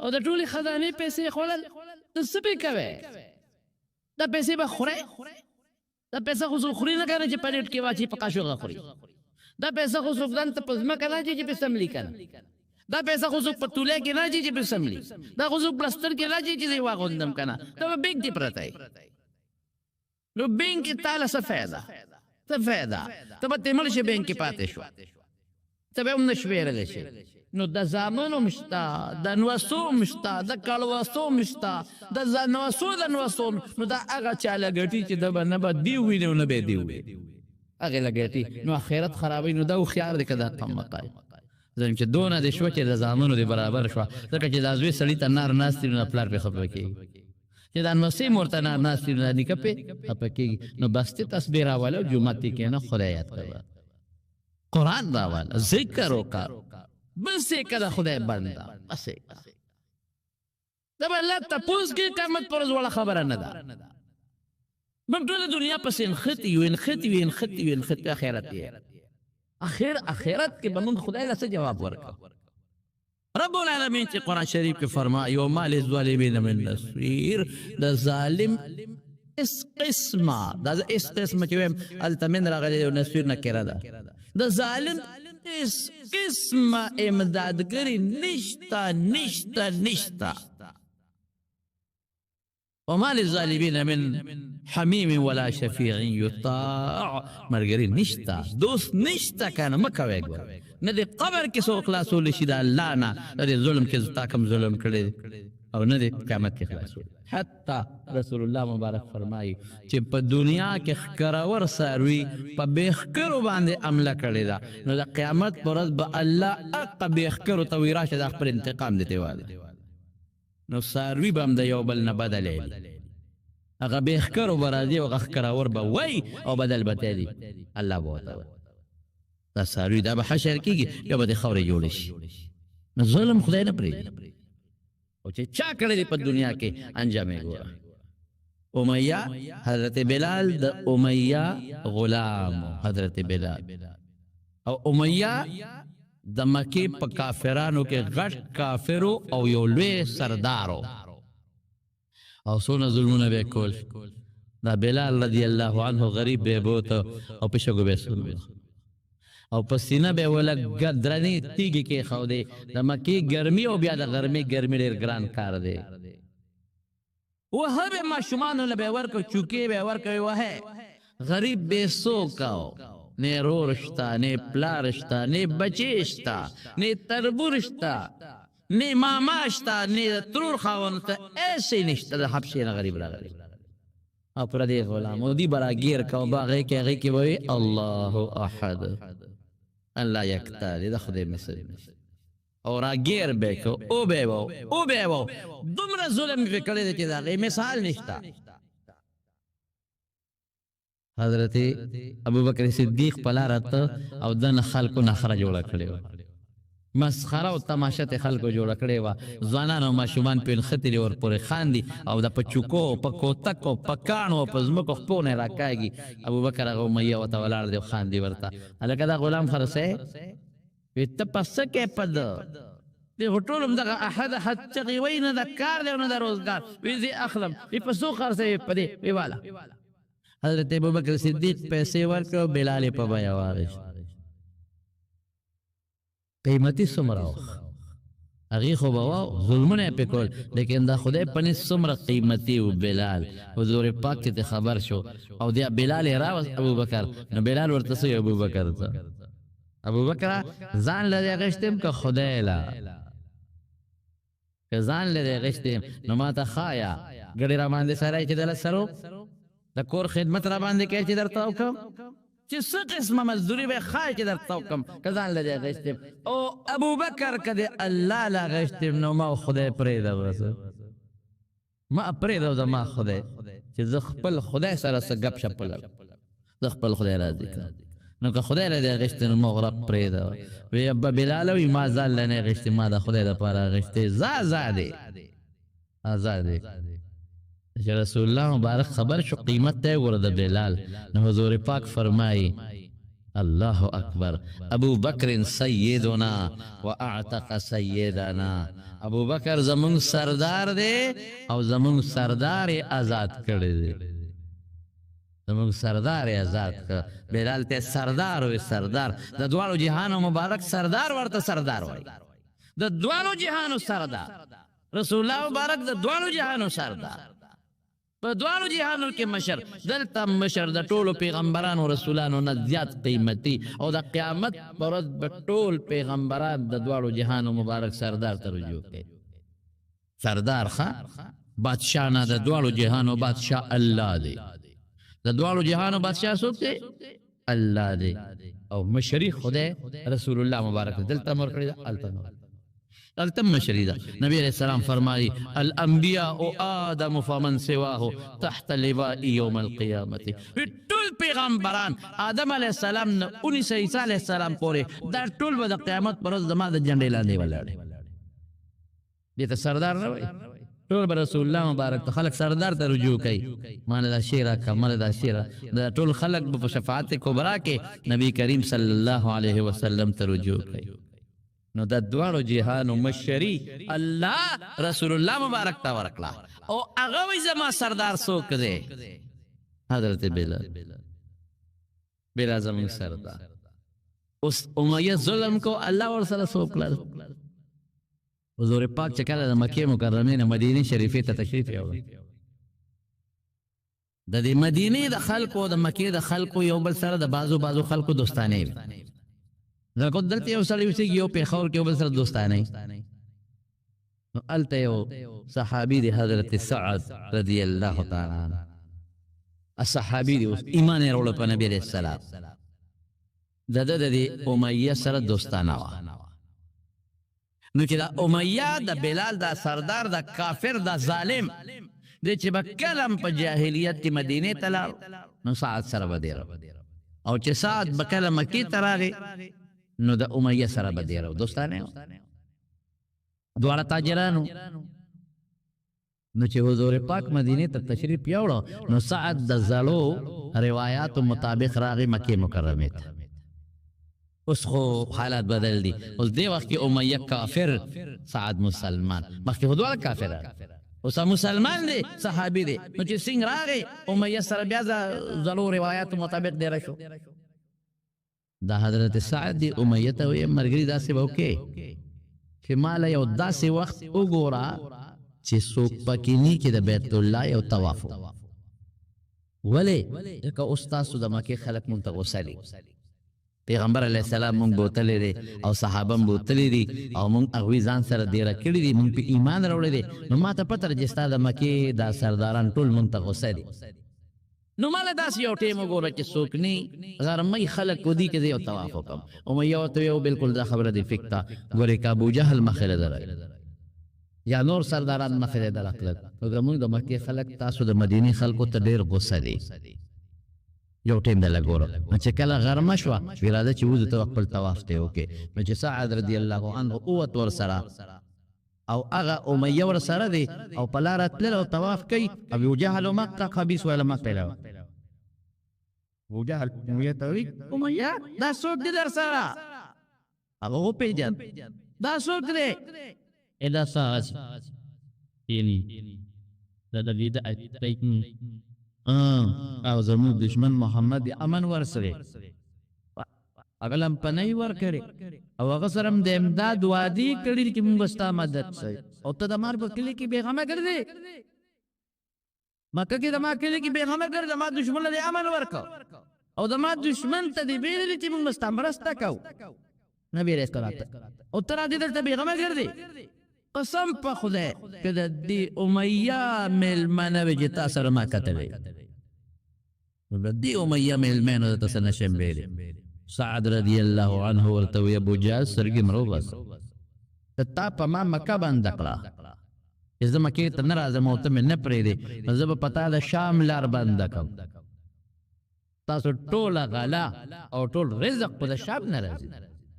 او د ټولې خزانه پیسې خړل د سپې کوي دا پیسې به خوري دا پیسې خو خوري نه کنه چې پلیټ کې واچي پکاشو غخوري دا پیسې خو سوګدان ته پزما کنه چې په سملی کنه دا پیسې خو په توله کې نه چې په سملی دا خو پلستر کې نه چې دی واغوندم کنه دا بینک دی پرتای نو بینک تعالی څه فائدہ ته به مل شي بینک کې پاتې شو ته به هم نشویرل شي نو د زامنو مشتا د نوسو مشتا د کلوسو مشتا د نوسو نو دا هغه چاله ګټي چې د نه به دی ویني نه به دی هغه لګیټي نو اخرت خرابوي نو دا خيار دي کدا قم مقای زم چې دونه د شو چې د زامنو دی برابر شو ځکه چې د ازوی سړی ته نار ناستي نو پلار په خبره کې چې دا نو سي مرته نار ناستي نو نکه په کې نو بس ته تسبیح راواله جمعه کې نه خدای یاد کړه قرآن راواله ذکر وکړه بس کدا خدای بندا بس دا الله تاسو کې قیامت پر ورځ ولا خبره نه ده من ټول دنیا پس انختی آخرت یې آخرت کې بمون خدای له څه جواب ورکړه رب العالمین چې قرآن شریف کې فرمایي وما للظالمین من نصير د ظالم اس قسمه دا اس قسمه چې ویم التمن راغلی نصير نه کړه ده د ظالم اس قسمه امدادګری نشتا وما للظالمين من حميم ولا شفيع يطاع مرګري نشتا دوست نشتا کنه مکوي ګور نه دې قبر کې سو خلاصول شي دا الله نه دې ظلم کې تا کوم ظلم کړي او نه دې قیامت کې خلاصول حتی رسول الله مبارک فرمایي چې په دنیا کې خکرور ساروي په بخکرو باندې عمله کړی دا نو د قیامت پر ورځ به الله اق بخکرو تو راشه د خپل انتقام دي واله نو ساروی بام د یو بل نه بدلې هغه بخکرو برادي او خکرور به وای او بدل بتالي الله بوته دا ساروی دا به حشر کیږي یا به خوري جوړ شي نو ظلم خدای نه پرې او چې چا کړی په دنیا کې انجام یې ګوره امیہ حضرت بلال د امیہ غلام حضرت بلال او امیہ د مکی په کافرانو کې غټ کافرو او یو لوی سردارو او سونه ظلمونه به کول دا بلال رضی الله عنه غریب به بوت او پښګو به سول او پسینه به ولا ګدرنی تیږي کې خو دې د مکی ګرمي او بیا د ګرمي ډیر ګران کار دی وهبه ما شمانو له به ورکو چوکي به ورکوي وه غریب به سو کاو نه رورشتا نه پلارشتا نه بچیشتا نه تربورشتا نه ماماشتا نه ترور خاونتا ایسے نشتا دا حبشین غریب را غریب اپر دی غلام او دی برا گیر کاو باغی که غی که بوی اللہ احد اللہ یکتا دی دا خودی مثل او را گیر بیکو او بیو دمرا ظلم فکرده که دا غی مثال نشتا حضرت ابوبکر صدیق پلارت او دن خلکو نخره جوړه کړی و مسخره او تماشه ته خلکو جوړه کړی و ځوانان او ماشومان په خطرې ور پورې خاندي او د پچوکو په کوتکو په کانو په زمکو خپونه راکاږي ابوبکر هغه مې او تولار دی خاندي ورته الکه دا غلام خرسه وت پس کې پد دی هټولم دغه احد حد وینه د کار دی نه د روزګار وی زی اخلم په سو خرسه پدې وی والا حضرت ابوبکر صدیق پیسے ورکو بلال په بیا واغش قیمتي سمراو هغه خو بوا ظلمونه پکول لیکن دا خدای پنځ سمره قیمتي او بلال حضور پاک ته خبر شو او دی بلال راوس ابوبکر نو بلال ورته سو ابوبکر ته ابوبکر ځان لري غشتم که خدای لا که ځان لري غشتم نو ما ته خایا ګړي را باندې سره چې دل سرو د کور خدمت را باندې کې چې درته وکم چې څه قسمه مزدوري به خای چې درته وکم کزان لږه غشتم او ابوبکر کده الله لا غشتم نو ما خدای پرې دا وسه ما پرې دا ما خدای چې زه خپل خدای سره څه غب شپل زه خپل خدای راضي نو که خدای له غشتم ما غرب پرې دا وی ابا بلال وی ما زال نه غشتم ما د خدای لپاره غشته زاده آزاد چې رسول الله مبارک خبر شو قیمت ته ورده بلال نو حضور پاک فرمایي الله اکبر ابو بکر سیدنا واعتق سیدنا ابو بکر زمون سردار دی او زمون سردار آزاد کړی دی زمون سردار آزاد کړ بلال ته سردار او سردار د دوالو جهانو مبارک سردار ورته سردار وای د دوالو جهانو سردار رسول الله مبارک د دوالو جهانو سردار په دوالو جهانو کې مشر دلته مشر د ټولو پیغمبرانو رسولانو نه زیات قیمتي او د قیامت پر ورځ به ټول پیغمبران د دوالو جهانو مبارک سردار ته رجوع کوي سردار ښه بادشاہ نه د دوالو جهانو بادشاہ الله دی د دوالو جهانو بادشاہ څوک دی الله دې او مشري خدای رسول الله مبارک دلته امر کړی دا الته مشري ده نبی علیہ السلام فرمایي الانبیاء آدم فمن سواه تحت لواء يوم القيامه ټول پیغمبران آدم علیہ السلام نه 19 عیسی علیہ السلام پورې دا ټول به د قیامت پر ورځ زما د جنډې لاندې ولاړ دي ته سردار نه وي ټول به رسول الله مبارک ته خلق سردار ته رجوع کوي مال دا شیرا کمل دا شیرا دا ټول خلق په شفاعت کبرا کې نبی کریم صلی الله علیه وسلم ته رجوع کوي نو د دوړو جهانو مشری الله رسول الله مبارک ته ورکړه او هغه وي زما سردار څوک دی حضرت بلال زمون سردار اوس امیہ ظلم کو الله ور سره څوک لر حضور پاک چې کله د مکې مکرمې نه مدینه شریفه ته تشریف یووړ د دې مدینه د خلکو د مکې د خلکو یو بل سره د بازو خلکو دوستانه وي دغه دلته یو سړی وسی یو په خور کې یو بل سره دوستانه نو الته یو صحابي دی حضرت سعد رضی الله تعالی عنہ الصحابي دی ایمان وروړ په نبی رسول الله د دې امیہ سره دوستانه وا نو چې دا امیہ د بلال دا سردار دا کافر دا ظالم د چې بکلم په جاهلیت کې مدینه ته لاړ نو سعد سره بدیر او چې سعد بکلم مکی ته راغی نو د امیہ سره بدیر دوستانه دواړه تاجرانو نو چې حضور پاک مدینه ته تشریف یوړو نو سعد د زړو روایتو مطابق راغی مکه مکرمه ته اوس خو حالات بدل دي اوس دی وخت کې امیہ کافر سعد مسلمان مخکې هدوړ کافر اوس مسلمان دی صحابي دی نو چې څنګه راغی امیہ سره بیا زلو روایت مطابق دی راشو دا حضرت سعد دی امیہ ته وي مرګري داسې وکي چې مال یو داسې وخت وګورا چې څوک پکې نه کې د بیت الله یو طواف ولې که استاد د مکه خلک منتغسلی پیغمبر علیہ السلام مونږ بوتلې دي او صحابه بوتلې دي او مونږ هغه ځان سره ډیر کړی دي مونږ په ایمان راوړل دي نو ماته پته رجستا د مکه دا سرداران ټول منتغسه دي نو مال داس یو ټیم وګوره چې څوک نه غرمې خلک ودی کې یو طواف وکم او مې یو ته یو بالکل دا خبره دی فکتا ګورې کا ابو جهل مخله درغ یا نور سرداران مخله درغل نو موږ د مکه خلک تاسو د مدینه خلکو ته ډیر غوسه دي یو ټیم د لګورو چې کله غرمه شو ویراده چې وځ ته خپل طواف ته وکي چې سعد رضی الله عنه قوت ور سره او هغه امیہ ور سره دی او پلار تل او طواف کوي ابو جهل مکه خبيث ولا مکه له ابو جهل امیہ دا څوک دی در سره هغه پیجن دا څوک دی الا ساس یعنی دا د دې د او زموږ دشمن محمد امن ورسره اغلم پنای ور کړي او هغه سره د امداد وادي کړي چې موږ ستا مدد شي او ته د مار په کلی کې بیغمه ګرځي مکه کې د ما کلی کې بیغمه ګرځي ما دشمن له امن ورکو او د ما دشمن ته دی بیل چې موږ ستا مرسته کو نبی رسول الله او تر دې ته بیغمه ګرځي قسم په خدای کده دی امیہ ملمنه وجتا سره ما کتلې دی امیہ ملمنه ته سره نشم بیل سعد رضی الله عنه ورته ابو جهل سرګي مرو بس تا په ما مکه باندې کړه اذا مکه ته ناراضه موته مې نه پرې دي زه په پتا د شام لار باندې کوم تاسو ټول غلا او ټول رزق په شام نه راځي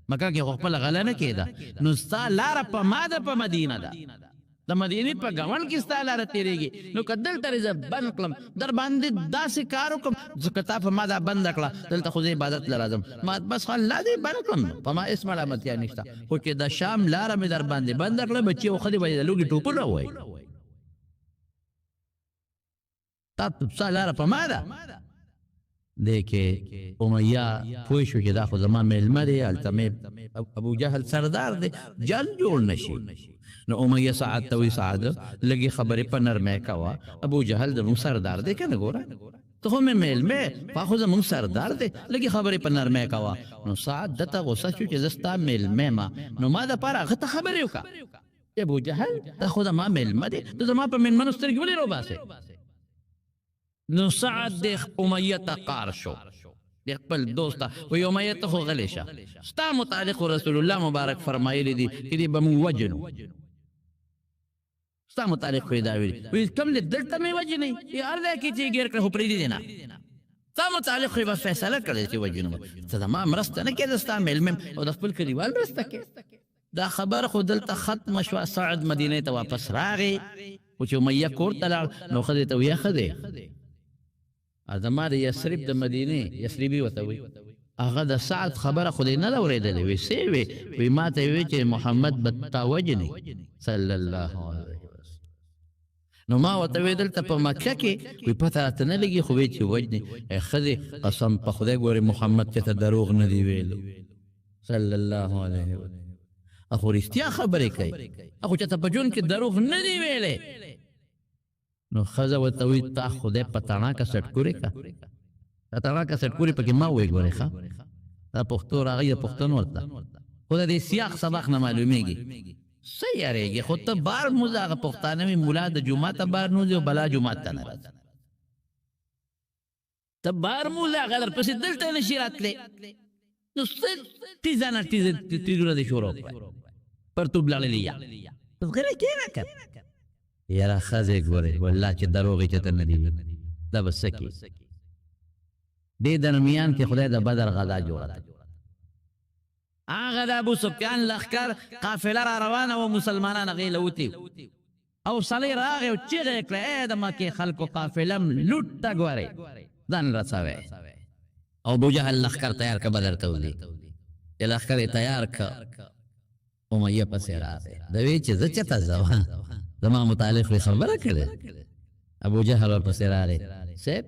مکه کې خپل غلا نه کېده نو ستا لار په ما ده په مدینه ده د مدینه په ګاون کې ستا لار تیریږي نو کدل تر ز بند کلم در باندې داسې کار وکم زکتا په ما ده بند کړه دلته خو عبادت لازم ما بس الله دې بند کړم په ما اسم علامت یا نشته خو کې د شام لار مې در باندې بند کړه بچي خو دې وایي لوګي ټوپ نه وای تاسو لار په ما ده دیکھے امیہ پوئی شو چې دا خو زمان ملمه دی التمه ابو جهل سردار دی جل جوړ نشي نو امیہ سعد توي سعد لګي خبره په نرمه کوا ابو جهل د سردار دی کنه ګوره ته هم ملمه فاخذ من سردار دی لګي خبره په نرمه کوا نو سعد دته غوسه شو چې زستا ملمه ما نو ما د پاره غته خبره وکا ابو جهل تاخذ ما ملمه دی ته ما په من منسترګ ولې رو باسه نو سعد د امیہ تقار شو د خپل دوست و یو مې ته خو غلی شه ستا متعلق رسول الله مبارک فرمایلی دي چې دې به موږ وجنو ستا متعلق خو یې دا ویلي وایي کوم دی دلته مې وجنئ یا هر ځای کې چې یې ګیر کړه خو پرېږدي دی نه ستا متعلق خو یې به فیصله کړې چې وجنو ته زما مرسته نه کېده ستا مېلمم او د خپل کلیوال مرسته کې دا خبره خو دلته ختمه شوه سعد مدینې ته واپس راغی خو چې امیه کور ته لاړ نو ښځې ته ویې ښځې زما د یثرب د مدینې یثربي ورته وایي هغه د سعد خبره خو دې نه ده اورېدلې وایي څه وې وایي ما ته یې وایي چې محمد به تا وجني صلی الله علیه وسلم نو ما ورته وایي دلته په مکه کې وایي پته راته نه لګي خو وایي چې وجني ښځې قسم په خدای ګورې محمد ته دروغ نه دی ویلو صلی الله علیه وسلم اخو رښتیا خبرې کوي اخو چې ته په ژوند کې دروغ نه دی ویلی نو ښځه ورته وایي تا خدای په تڼاکه سټکورې که دا تڼاکه سټکورې پکې ما ووایي ګورې ښه دا پښتو راغی د پښتون ورته خو د دې سیاق سبق نه معلومیږي څه یارېږي خو ته بار موزه هغه پښتانه وي ملا د جومات ته بار نوځي او بلا جومات ته نه راځي ته بار موزه هغه درپسې دلته نشي راتلی نو څه ټیزه نه ټیزونه دې شروع کړه پرتوب لاړلي یا غیره کېنه که یاره ښځې ګورې والله چې دروغ یې چېرته نه دي دا به څه کړي دې درمیان کې خدای د بدر غذا جوړه ده هغه د ابو سفیان لښکر قافله را روانه و مسلمانان هغې له وتي او سړی راغی او چیغې یې کړه ای د مکې خلکو قافله لوټ ته ګورې ځان رسوی او ابوجهل لښکر تیار که بدر ته وځي چې لښکر یې تیار که امیه پسې راغی د وی چې زه چېرته ځم زما متعلق وی خبره کړې ابو جهل ورپسې راغی صاحب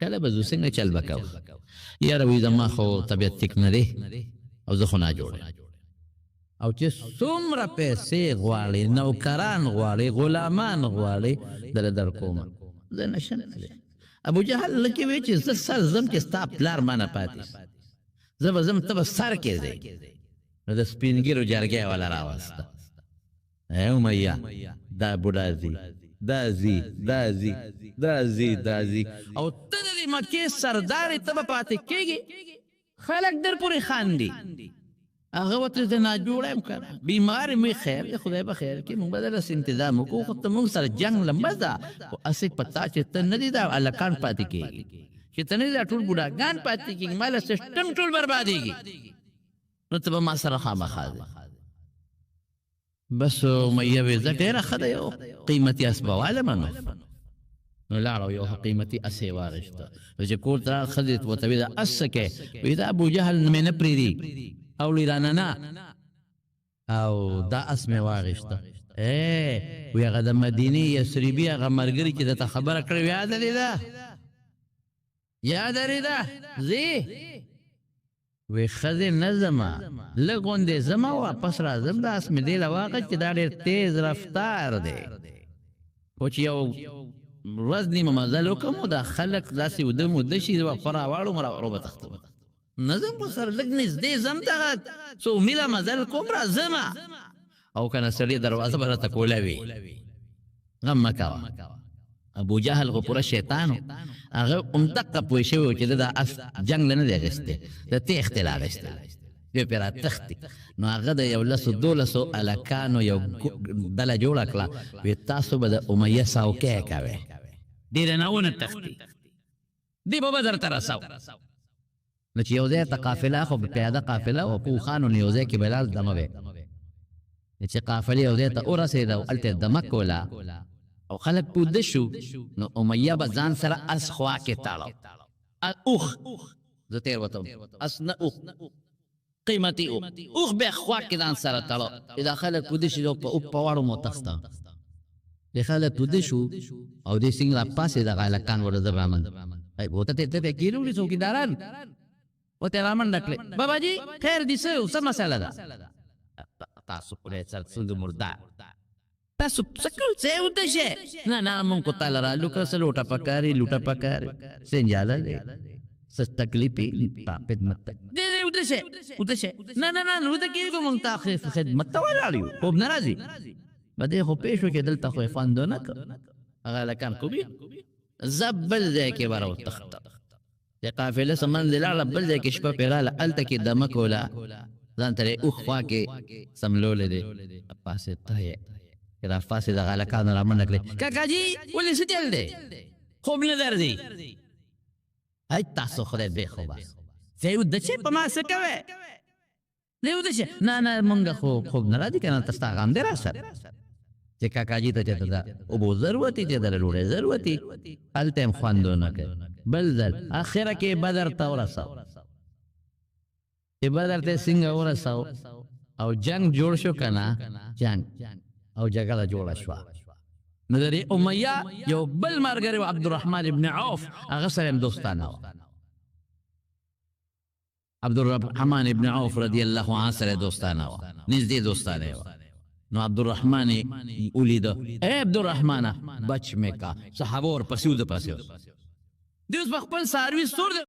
کله به ځو څنګه چل به کوو یاره وی زما خو طبیعت ټیک نه دی او زه خو ناجوړ او چې څومره پیسې غواړې نوکران غواړې غلامان غواړې دله در کومه زه نشم ابو جهل لکې وی چې زه سر ځم چې ستا پلار ما نه پاتې زه به ځم ته به سر کې ځې نو د سپین ږیرو جرګی والا راوسته ای امیه دا بوډا ځي دا ځي دا ځي دا ځي دا ځي او ته د دې مکې سردار یې ته به پاتې کېږي خلک در پورې خاندي هغه ورته زه ناجوړه یم که نه بیمار مې خیر دی خدای به خیر کړي موږ به دلاسې انتظام وکړو خو ته موږ سره جنګ لمبه ده خو هسې په تا چې ته نه دي دا هلکان پاتې کېږي چې ته نه دي دا ټول بوډاګان پاتې کېږي ما له سیسټم ټول بربادېږي نو ته به ما سره خامخا دی بس امیه وی زه ډېره ښه ده یو قیمتي اسبه واله منو نو لاړ او یو قیمتي اس یې واخېسته چې کور ته راغی ښځې ورته ویې دا اس څه کوې وایي دا ابوجهل مې نه پرېږدي اوړي رانه نه او دا اس مې واخېسته وی هغه د مدینې یثربي هغه ملګري چې درته خبره کړې وې یاده دې ده یاده دې ده ځې وی ښځې نه ځمه لږ غوندې ځمه واپس راځم دا اس مې دې له واخېست چې دا ډېر تیز رفتار دی خو چې یو ورځ نیمه مزل وکړم دا خلک داسې اوده موده شي زه به خوا راواړم را به تښتم نه ځم په سره لږ نږدې ځم دغه څو میله مزل کوم راځمه او که نه سړي دروازه به راته کوله وي غم مه کوه ابو جهل خو پوره شیطان و هغه همدقه پوه شوی و چې ده دا اس جنګ له نه دی اخیستی د تېښتې له اخیستی دی پرې را تښتي نو هغه د یو لسو دولسو هلکانو یو ډله جوړه کړه وی تاسو به د امیه سوکۍ کوئ ډېره نه ونه تښتي دی به بدر ته رسو نو چې یو ځای ته قافله خو پیاده قافله و پوخانو نو یو ځای کې بلال دمه وی چې قافلې یو ځای ته ورسېده او هلته یې دمه کوله او خلک پوده شو نو امیه به ځان سره اس خوا کې تاړه اوښ زه تېر وتم اس نه اوښ قیمتي اوښ به خوا کې ځان سره تړه دا خلک پوده شي په اوښ په واړو مو تښته د خلک پوده شو او دې سنګ را پاسې دغه هلکان ورته رامن ورته ته کېږي وړي څوکیداران ورته رامنډه کړې باباجي خیر دې څه مسله ده تاسو پرې څه مردار تاسو څه کوئ څه وده شي نه نه مونږ خو تاله رالو که څه لوټه پکاري لوټه پکاري سنجاله دی څه تکلیف یې په خدمت ته دی وده شي نه نه نه وده کېږو مونږ تا خدمت ته ولاړ یو خوب نه راځي به دې خو پېښ وکړې دلته خو یې خوند ونه کړ هغه هلکان خو بیا زه بل ځای کې به راوتښته چې قافله سمن لاړه بل ځای کې شپه پیراله هلته کې دمه کوله ځان ته یې اوښ خوا کې سملولی دی پاسې ته یې را پاسې دغه هلکانو را منډه کړې کاکاجي ولې څه چل دی خوب نه درځي ای تاسو خدای بې خوبه زه یې د چې په ما څه کوې زه یې د چې نه مونږ خو خوب نه راځي که نه ته ستا غم دی را سره چې کاکاجي ته چېرته ده اوبو ضرورتي چې دله ډوډۍ ضرورتي هلته هم خوند ونه کوي بل ځل اخره کې بدر ته ورسو چې بدر ته څنګه ورسو او جنگ جوړ شو که نه جنگ او جګړه جوړه شوه نو د دې امیه یو بل ملګری و عبدالرحمن ابن عوف هغه سره هم دوستانه وه عبدالرحمن ابن عوف رضی الله عنه سره دوستانه وه نږدې دوستانه یې وه نو عبدالرحمن یې ولیده ای عبدالرحمنه بچ مې کا صحابه ورپسې و د پسې دی اوس په خپل څاروي سور دی